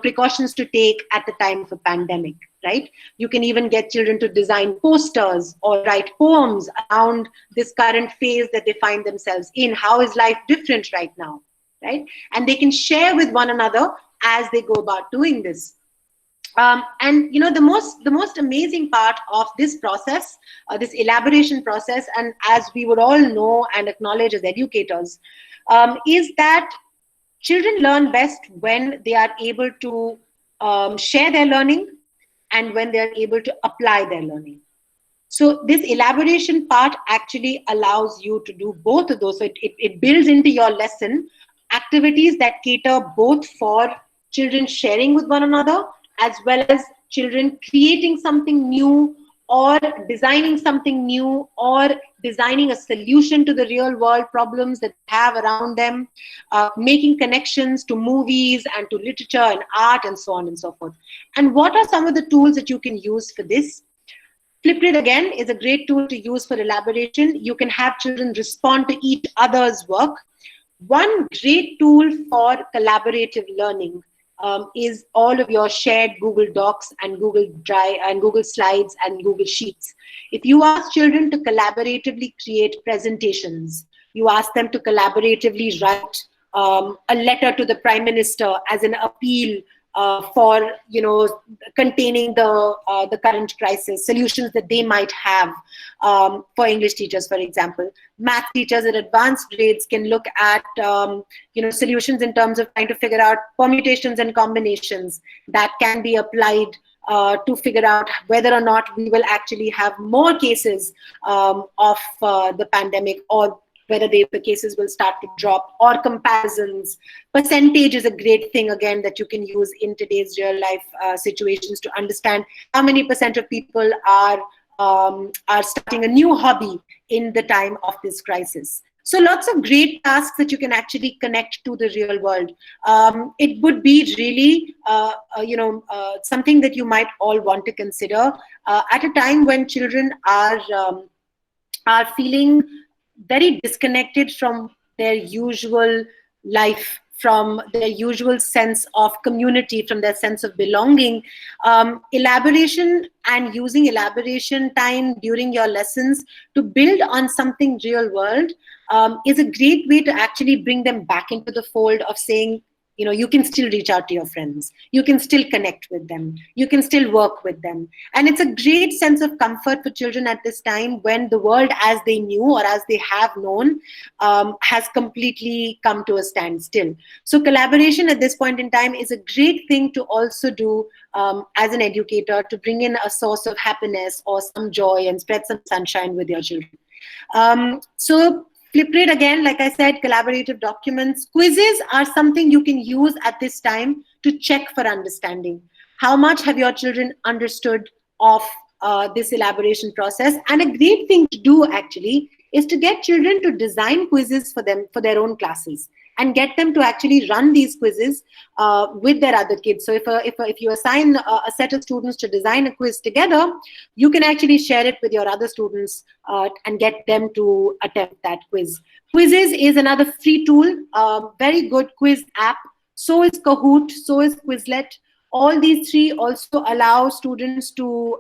precautions to take at the time of a pandemic, right? You can even get children to design posters or write poems around this current phase that they find themselves in. How is life different right now, right? And they can share with one another as they go about doing this. And the most amazing part of this process, this elaboration process, and as we would all know and acknowledge as educators, is that children learn best when they are able to share their learning and when they are able to apply their learning. So this elaboration part actually allows you to do both of those. So it builds into your lesson activities that cater both for children sharing with one another as well as children creating something new or designing something new or designing a solution to the real world problems that they have around them, making connections to movies and to literature and art and so on and so forth. And what are some of the tools that you can use for this? Flipgrid again is a great tool to use for elaboration. You can have children respond to each other's work. One great tool for collaborative learning is all of your shared Google Docs and Google Drive and Google Slides and Google Sheets. If you ask children to collaboratively create presentations, you ask them to collaboratively write a letter to the Prime Minister as an appeal for containing the current crisis, solutions that they might have for English teachers, for example. Math teachers at advanced grades can look at solutions in terms of trying to figure out permutations and combinations that can be applied to figure out whether or not we will actually have more cases of the pandemic, or whether the cases will start to drop, or comparisons. Percentage is a great thing, again, that you can use in today's real life situations to understand how many percent of people are starting a new hobby in the time of this crisis. So lots of great tasks that you can actually connect to the real world. It would be really, something that you might all want to consider at a time when children are feeling very disconnected from their usual life, from their usual sense of community, from their sense of belonging. Elaboration and using elaboration time during your lessons to build on something real world is a great way to actually bring them back into the fold of saying, you can still reach out to your friends, you can still connect with them, you can still work with them. And it's a great sense of comfort for children at this time, when the world as they knew or as they have known has completely come to a standstill. So collaboration at this point in time is a great thing to also do as an educator, to bring in a source of happiness or some joy and spread some sunshine with your children. So Flipgrid, again, like I said, collaborative documents. Quizzes are something you can use at this time to check for understanding. How much have your children understood of this elaboration process? And a great thing to do, actually, is to get children to design quizzes for them, for their own classes, and get them to actually run these quizzes with their other kids. So if you assign a set of students to design a quiz together, you can actually share it with your other students and get them to attempt that quiz. Quizzes is another free tool, very good quiz app. So is Kahoot, so is Quizlet. All these three also allow students to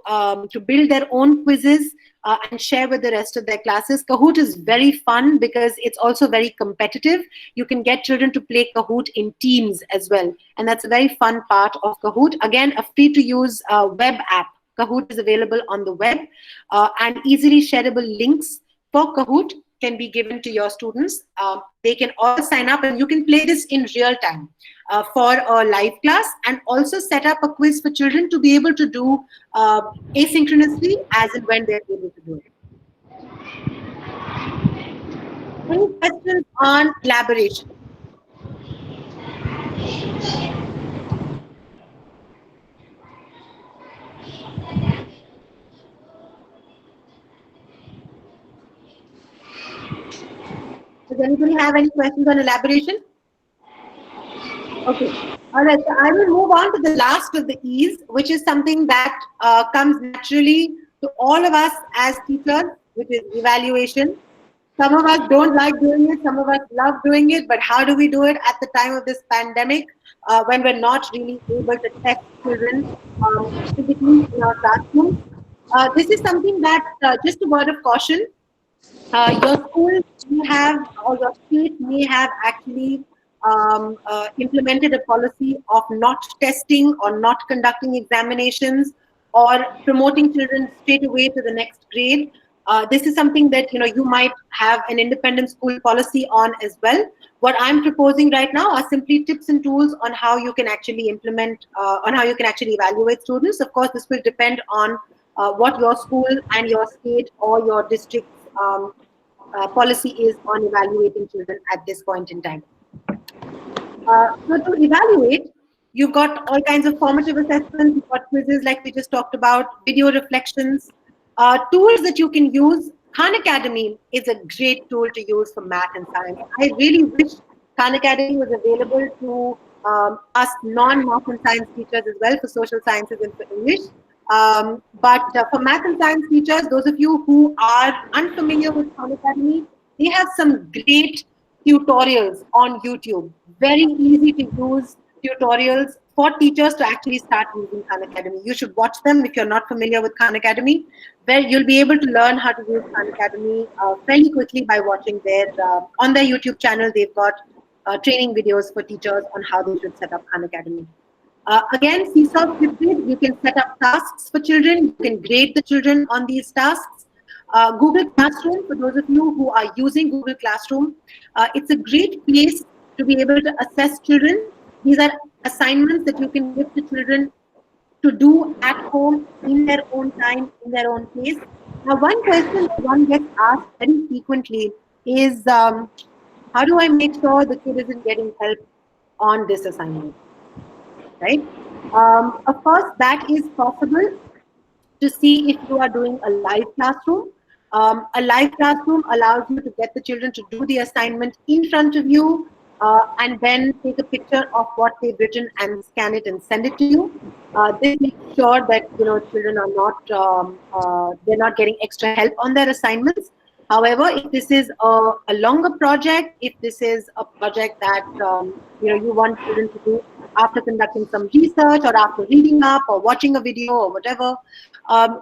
build their own quizzes and share with the rest of their classes. Kahoot is very fun because it's also very competitive. You can get children to play Kahoot in teams as well. And that's a very fun part of Kahoot. Again, a free to use web app. Kahoot is available on the web, and easily shareable links for Kahoot can be given to your students. They can all sign up, and you can play this in real time for a live class, and also set up a quiz for children to be able to do asynchronously as and when they're able to do it. Any questions on elaboration? Does anybody have any questions on elaboration? Okay. All right. So I will move on to the last of the E's, which is something that comes naturally to all of us as teachers, which is evaluation. Some of us don't like doing it. Some of us love doing it. But how do we do it at the time of this pandemic, when we're not really able to test children physically in our classrooms? This is something that, just a word of caution, your school may have, or your state may have actually implemented a policy of not testing or not conducting examinations or promoting children straight away to the next grade. This is something that you might have an independent school policy on as well. What I'm proposing right now are simply tips and tools on how you can actually implement, on how you can actually evaluate students. Of course, this will depend on what your school and your state or your district's policy is on evaluating children at this point in time. So to evaluate, you've got all kinds of formative assessments, you've got quizzes like we just talked about, video reflections, tools that you can use. Khan Academy is a great tool to use for math and science. I really wish Khan Academy was available to us non-math and science teachers as well, for social sciences and for English. But for math and science teachers, those of you who are unfamiliar with Khan Academy, they have some great tutorials on YouTube. Very easy to use tutorials for teachers to actually start using Khan Academy. You should watch them if you're not familiar with Khan Academy, where you'll be able to learn how to use Khan Academy fairly quickly by watching their, on their YouTube channel, they've got training videos for teachers on how they should set up Khan Academy. Again, Seesaw Flipgrid, you can set up tasks for children, you can grade the children on these tasks. Google Classroom, for those of you who are using Google Classroom, it's a great place to be able to assess children. These are assignments that you can give to children to do at home in their own time, in their own pace. Now, one question that one gets asked very frequently is, how do I make sure the kid isn't getting help on this assignment, right? Of course, that is possible to see if you are doing a live classroom. A live classroom allows you to get the children to do the assignment in front of you, and then take a picture of what they've written and scan it and send it to you. This makes sure that children are not they're not getting extra help on their assignments. However, if this is a longer project, if this is a project that you want children to do after conducting some research or after reading up or watching a video or whatever,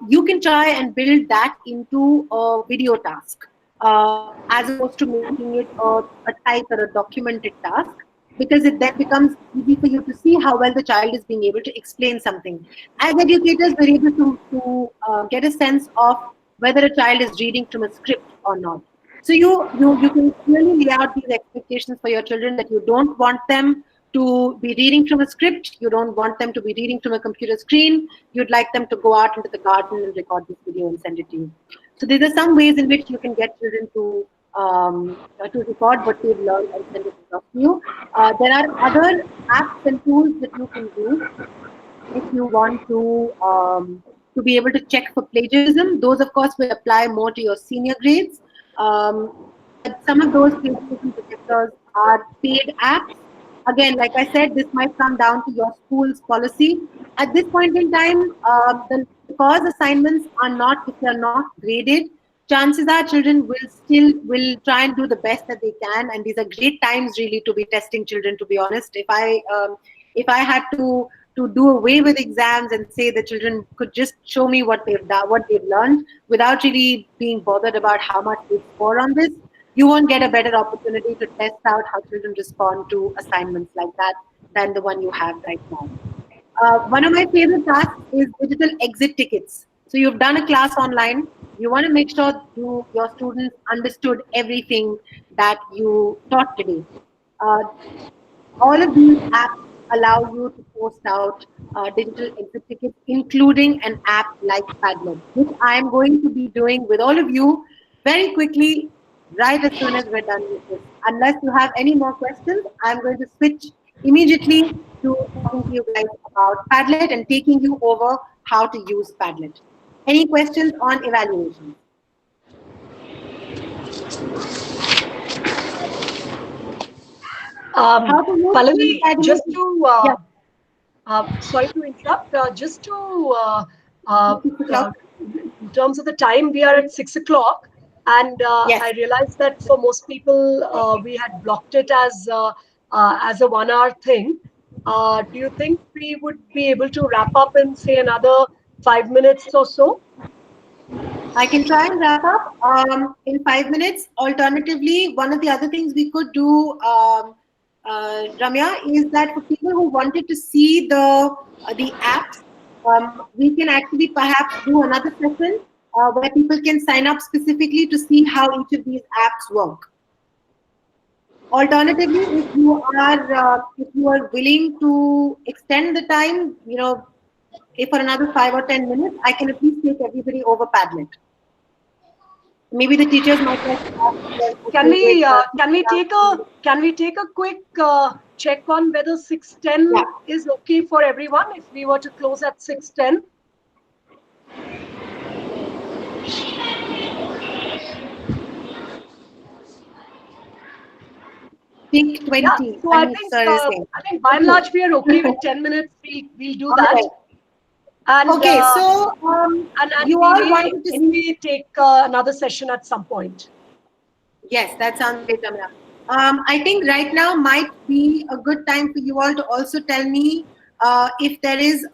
you can try and build that into a video task, as opposed to making it a type or a documented task, because it then becomes easy for you to see how well the child is being able to explain something. As educators, we're able to get a sense of whether a child is reading from a script or not. So you can clearly lay out these expectations for your children, that you don't want them to be reading from a script, you don't want them to be reading from a computer screen, you'd like them to go out into the garden and record this video and send it to you. So these are some ways in which you can get children to record what they've learned and send it across to you. There are other apps and tools that you can use if you want to be able to check for plagiarism. Those, of course, will apply more to your senior grades. But some of those plagiarism detectors are paid apps. Again, like I said, this might come down to your school's policy. At this point in time, because assignments are not, if they're not graded, chances are children will try and do the best that they can, and these are great times really to be testing children. To be honest, if I had to do away with exams and say the children could just show me what they've done, what they've learned, without really being bothered about how much they score on this, you won't get a better opportunity to test out how children respond to assignments like that than the one you have right now. One of my favorite tasks is digital exit tickets. So you've done a class online. You want to make sure your students understood everything that you taught today. All of these apps allow you to post out digital exit tickets, including an app like Padlet, which I am going to be doing with all of you very quickly, right as soon as we're done with this. Unless you have any more questions, I'm going to switch immediately to talking to you guys about Padlet and taking you over how to use Padlet. Any questions on evaluation? Pallavi, just to sorry to interrupt. In terms of the time, we are at 6 o'clock, and Yes. I realized that for most people, we had blocked it as a 1 hour thing. Do you think we would be able to wrap up in, say, another 5 minutes or so? I can try and wrap up in 5 minutes. Alternatively, one of the other things we could do, Ramya, is that for people who wanted to see the apps, we can actually perhaps do another session where people can sign up specifically to see how each of these apps work. Alternatively, if you are willing to extend the time, if for another 5 or 10 minutes, I can at least take everybody over Padlet. Maybe the teachers might like to ask. Can we take a quick check on whether 6:10 is okay for everyone if we were to close at 6:10? Think 20. Yeah, so I think by and large we are okay with 10 minutes. We'll do that. Okay. And, okay, so and you all wanted to anyway take another session at some point. Yes, that sounds great, Ramya. I think right now might be a good time for you all to also tell me if there is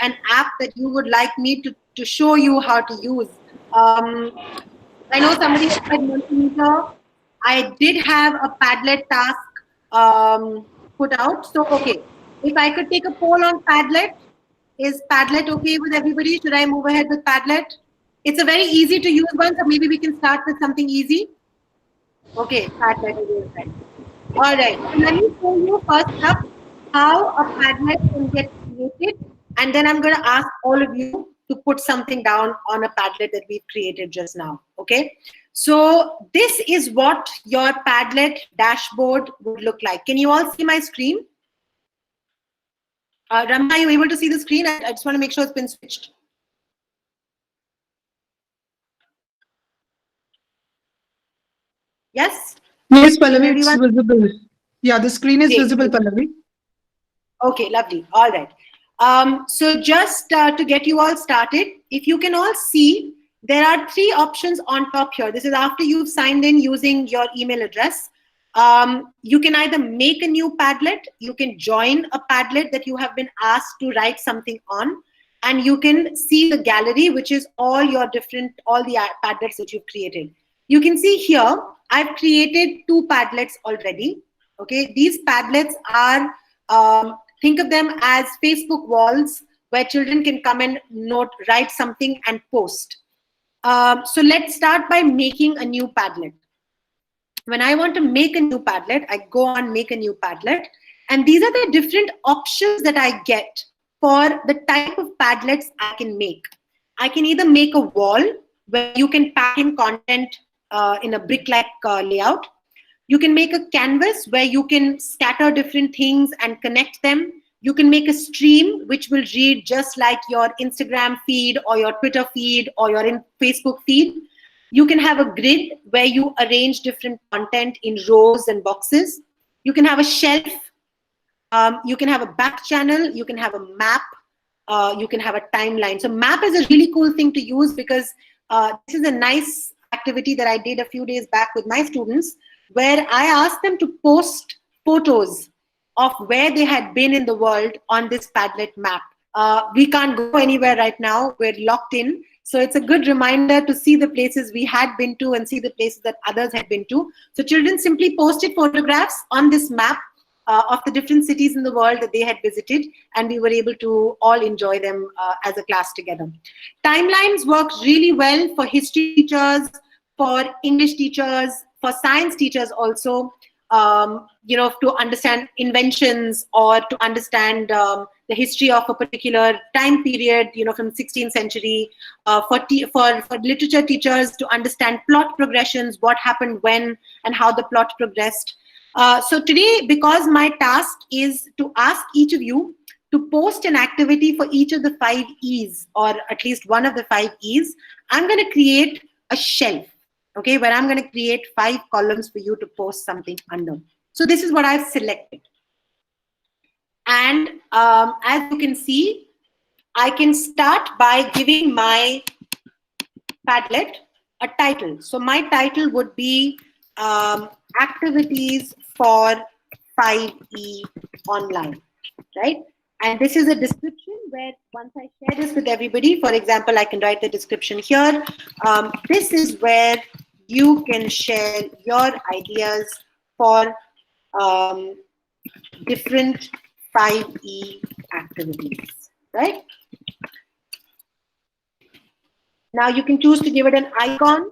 an app that you would like me to show you how to use. I know somebody said Multimeter. I did have a Padlet task put out. So, okay, if I could take a poll on Padlet, is Padlet okay with everybody? Should I move ahead with Padlet? It's a very easy to use one, so maybe we can start with something easy. Okay, Padlet is right. All right, so let me show you first up how a Padlet can get created And then I'm going to ask all of you to put something down on a Padlet that we've created just now. Okay. So this is what your Padlet dashboard would look like. Can you all see my screen? Ramya, are you able to see the screen? I just want to make sure it's been switched. Yes? Yes, Pallavi, it's Everyone? visible. Yeah, the screen is Great. visible, Pallavi. Okay, lovely. All right. So just to get you all started, if you can all see, there are 3 options on top here. This is after you've signed in using your email address. You can either make a new Padlet, you can join a Padlet that you have been asked to write something on, and you can see the gallery, which is all the Padlets that you've created. You can see here, I've created 2 Padlets already. Okay, these Padlets are, think of them as Facebook walls where children can come and write something and post. So let's start by making a new Padlet. When I want to make a new Padlet, I go on make a new Padlet, and these are the different options that I get for the type of Padlets I can make. I can either make a wall where you can pack in content in a brick-like layout. You can make a canvas where you can scatter different things and connect them. You can make a stream which will read just like your Instagram feed or your Twitter feed or your Facebook feed. You can have a grid where you arrange different content in rows and boxes. You can have a shelf. You can have a back channel. You can have a map. You can have a timeline. So map is a really cool thing to use because this is a nice activity that I did a few days back with my students, where I asked them to post photos of where they had been in the world on this Padlet map. We can't go anywhere right now. We're locked in. So it's a good reminder to see the places we had been to and see the places that others had been to. So children simply posted photographs on this map of the different cities in the world that they had visited, and we were able to all enjoy them as a class together. Timelines work really well for history teachers, for English teachers, for science teachers also, to understand inventions or to understand the history of a particular time period, from 16th century, for literature teachers to understand plot progressions, what happened when and how the plot progressed. So today, because my task is to ask each of you to post an activity for each of the 5 E's, or at least one of the 5 E's, I'm going to create a shelf. Okay, where I'm going to create 5 columns for you to post something under. So this is what I've selected. And as you can see, I can start by giving my Padlet a title. So my title would be Activities for 5E Online, right? And this is a description where once I share this with everybody, for example, I can write the description here. This is where you can share your ideas for different 5E activities, right? Now you can choose to give it an icon,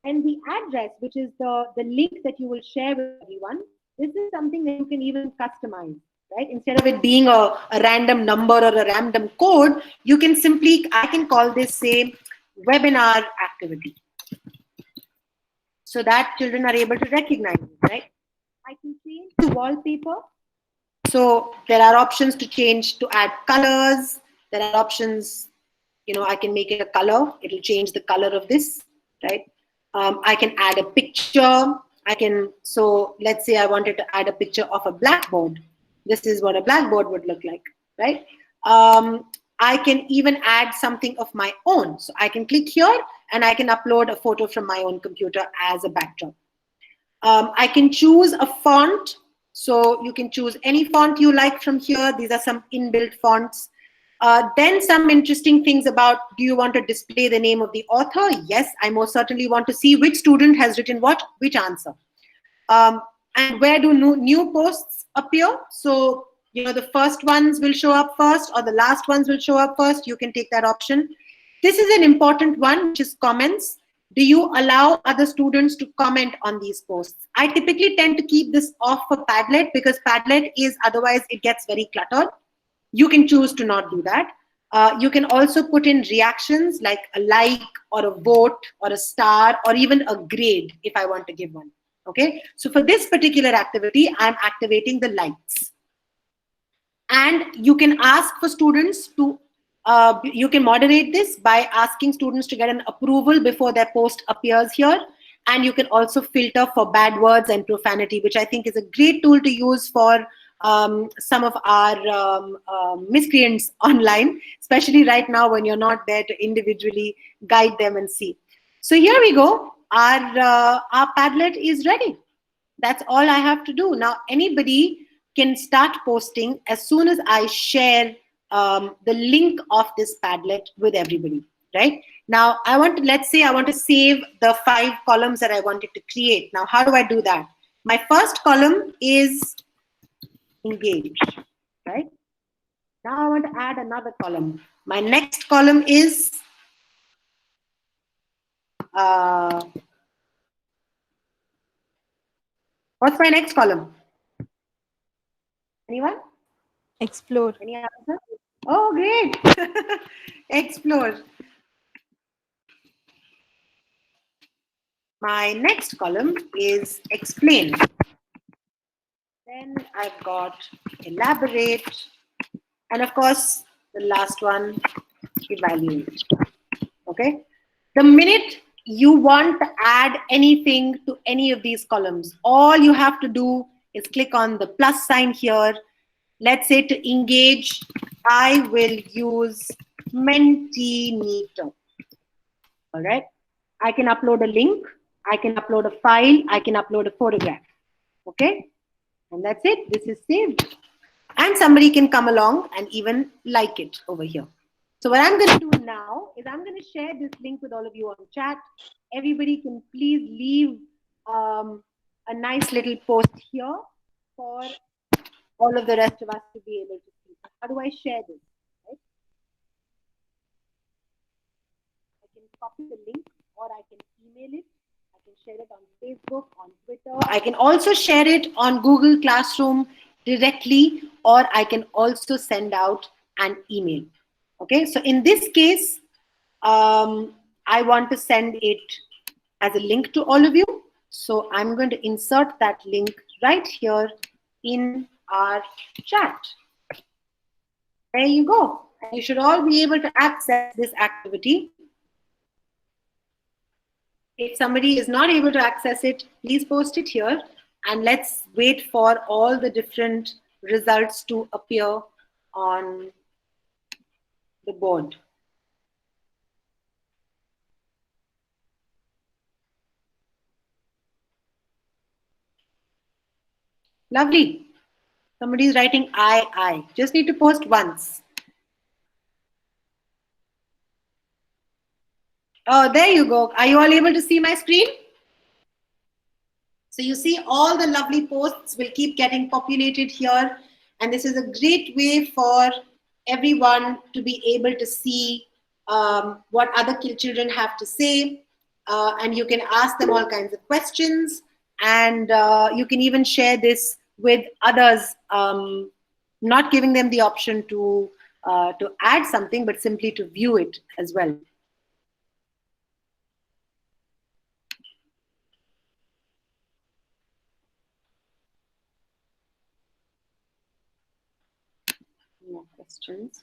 and the address, which is the link that you will share with everyone. This is something that you can even customize. Right? Instead of it being a random number or a random code, you can simply, I can call this, say, webinar activity. So that children are able to recognize it, right? I can change the wallpaper. So there are options to change, to add colors. There are options, I can make it a color. It'll change the color of this, right? I can add a picture. So let's say I wanted to add a picture of a blackboard. This is what a blackboard would look like, right? I can even add something of my own. So I can click here and I can upload a photo from my own computer as a backdrop. I can choose a font. So you can choose any font you like from here. These are some inbuilt fonts. Then some interesting things about, do you want to display the name of the author? Yes, I most certainly want to see which student has written what, which answer. And where do new posts appear? So, the first ones will show up first or the last ones will show up first. You can take that option. This is an important one, which is comments. Do you allow other students to comment on these posts? I typically tend to keep this off for Padlet because Padlet is, otherwise it gets very cluttered. You can choose to not do that. You can also put in reactions like a like or a vote or a star or even a grade if I want to give one. Okay, so for this particular activity, I'm activating the likes. And you can ask for students to, you can moderate this by asking students to get an approval before their post appears here. And you can also filter for bad words and profanity, which I think is a great tool to use for some of our miscreants online, especially right now when you're not there to individually guide them and see. So here we go. Our Padlet is ready. That's all I have to do. Now, anybody can start posting as soon as I share the link of this Padlet with everybody, right? Now, let's say I want to save the 5 columns that I wanted to create. Now, how do I do that? My first column is engage, right? Now I want to add another column. My next column is what's my next column? Anyone? Explore. Any answer? Oh, great. Explore. My next column is explain. Then I've got elaborate. And of course, the last one, evaluate. Okay. The minute you want to add anything to any of these columns, all you have to do is click on the plus sign here. Let's say to engage, I will use Mentimeter. All right. I can upload a link. I can upload a file. I can upload a photograph. Okay. And that's it. This is saved. And somebody can come along and even like it over here. So what I'm going to do now is I'm going to share this link with all of you on chat. Everybody can please leave a nice little post here for all of the rest of us to be able to see. How do I share this? Right? I can copy the link or I can email it. I can share it on Facebook, on Twitter. I can also share it on Google Classroom directly, or I can also send out an email. Okay, so in this case, I want to send it as a link to all of you. So I'm going to insert that link right here in our chat. There you go. You should all be able to access this activity. If somebody is not able to access it, please post it here and let's wait for all the different results to appear on the board. Lovely. Somebody is writing I. Just need to post once. Oh, there you go. Are you all able to see my screen? So you see all the lovely posts will keep getting populated here. And this is a great way for everyone to be able to see what other children have to say. And you can ask them all kinds of questions. And you can even share this with others, not giving them the option to add something, but simply to view it as well. More questions.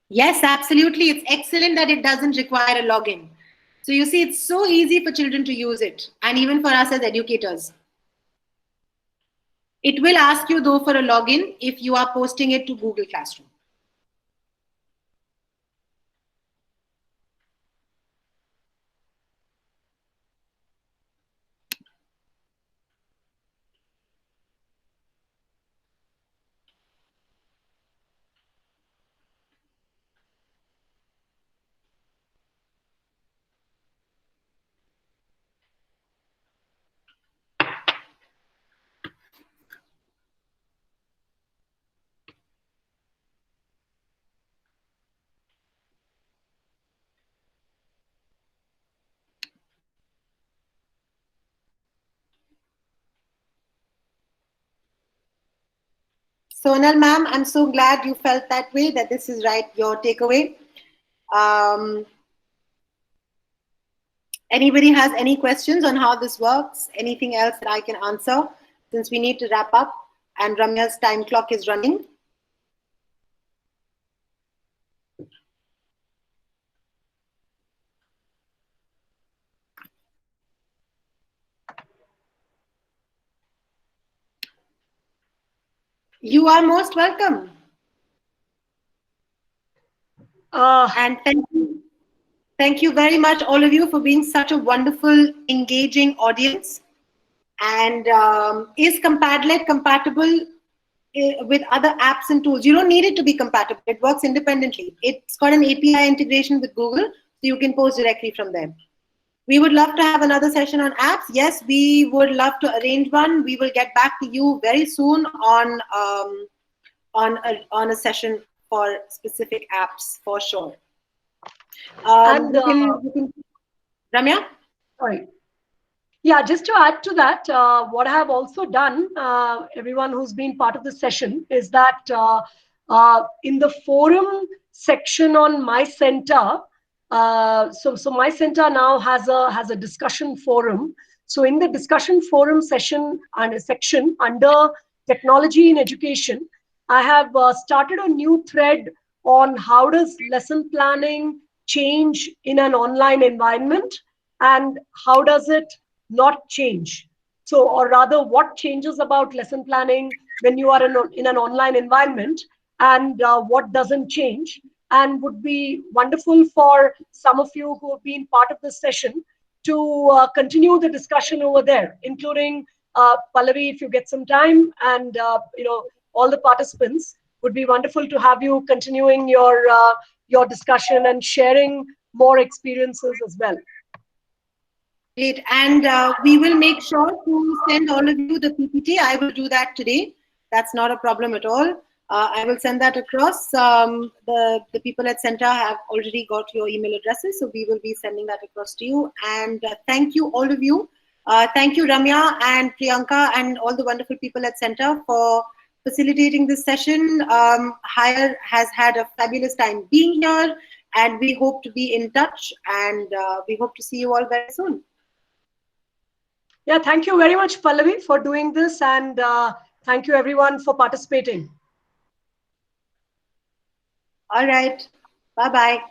Yes, absolutely. It's excellent that it doesn't require a login. So you see, it's so easy for children to use it, and even for us as educators. It will ask you though for a login if you are posting it to Google Classroom. Sonal ma'am, I'm so glad you felt that way, that this is right, your takeaway. Anybody has any questions on how this works? Anything else that I can answer? Since we need to wrap up and Ramya's time clock is running. You are most welcome. And thank you very much, all of you, for being such a wonderful, engaging audience. And is Compadlet compatible with other apps and tools? You don't need it to be compatible. It works independently. It's got an API integration with Google, so you can post directly from there. We would love to have another session on apps. Yes, we would love to arrange one. We will get back to you very soon on a session for specific apps, for sure. Ramya? Sorry. Yeah, just to add to that, what I have also done, everyone who's been part of the session, is that in the forum section on my CENTA, so my CENTA now has a discussion forum. So in the discussion forum session and a section under technology in education, I have started a new thread on how does lesson planning change in an online environment, and how does it not change. So, or rather, what changes about lesson planning when you are in an online environment, and what doesn't change. And would be wonderful for some of you who have been part of this session to continue the discussion over there, including Pallavi, if you get some time, and all the participants. Would be wonderful to have you continuing your discussion and sharing more experiences as well. Great. And we will make sure to send all of you the PPT. I will do that today. That's not a problem at all. I will send that across. The people at CENTA have already got your email addresses, so we will be sending that across to you. And thank you, all of you. Thank you, Ramya and Priyanka and all the wonderful people at CENTA for facilitating this session. Highr has had a fabulous time being here, and we hope to be in touch, and we hope to see you all very soon. Yeah, thank you very much, Pallavi, for doing this, and thank you everyone for participating. All right. Bye-bye.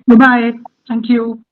Bye-bye. Thank you.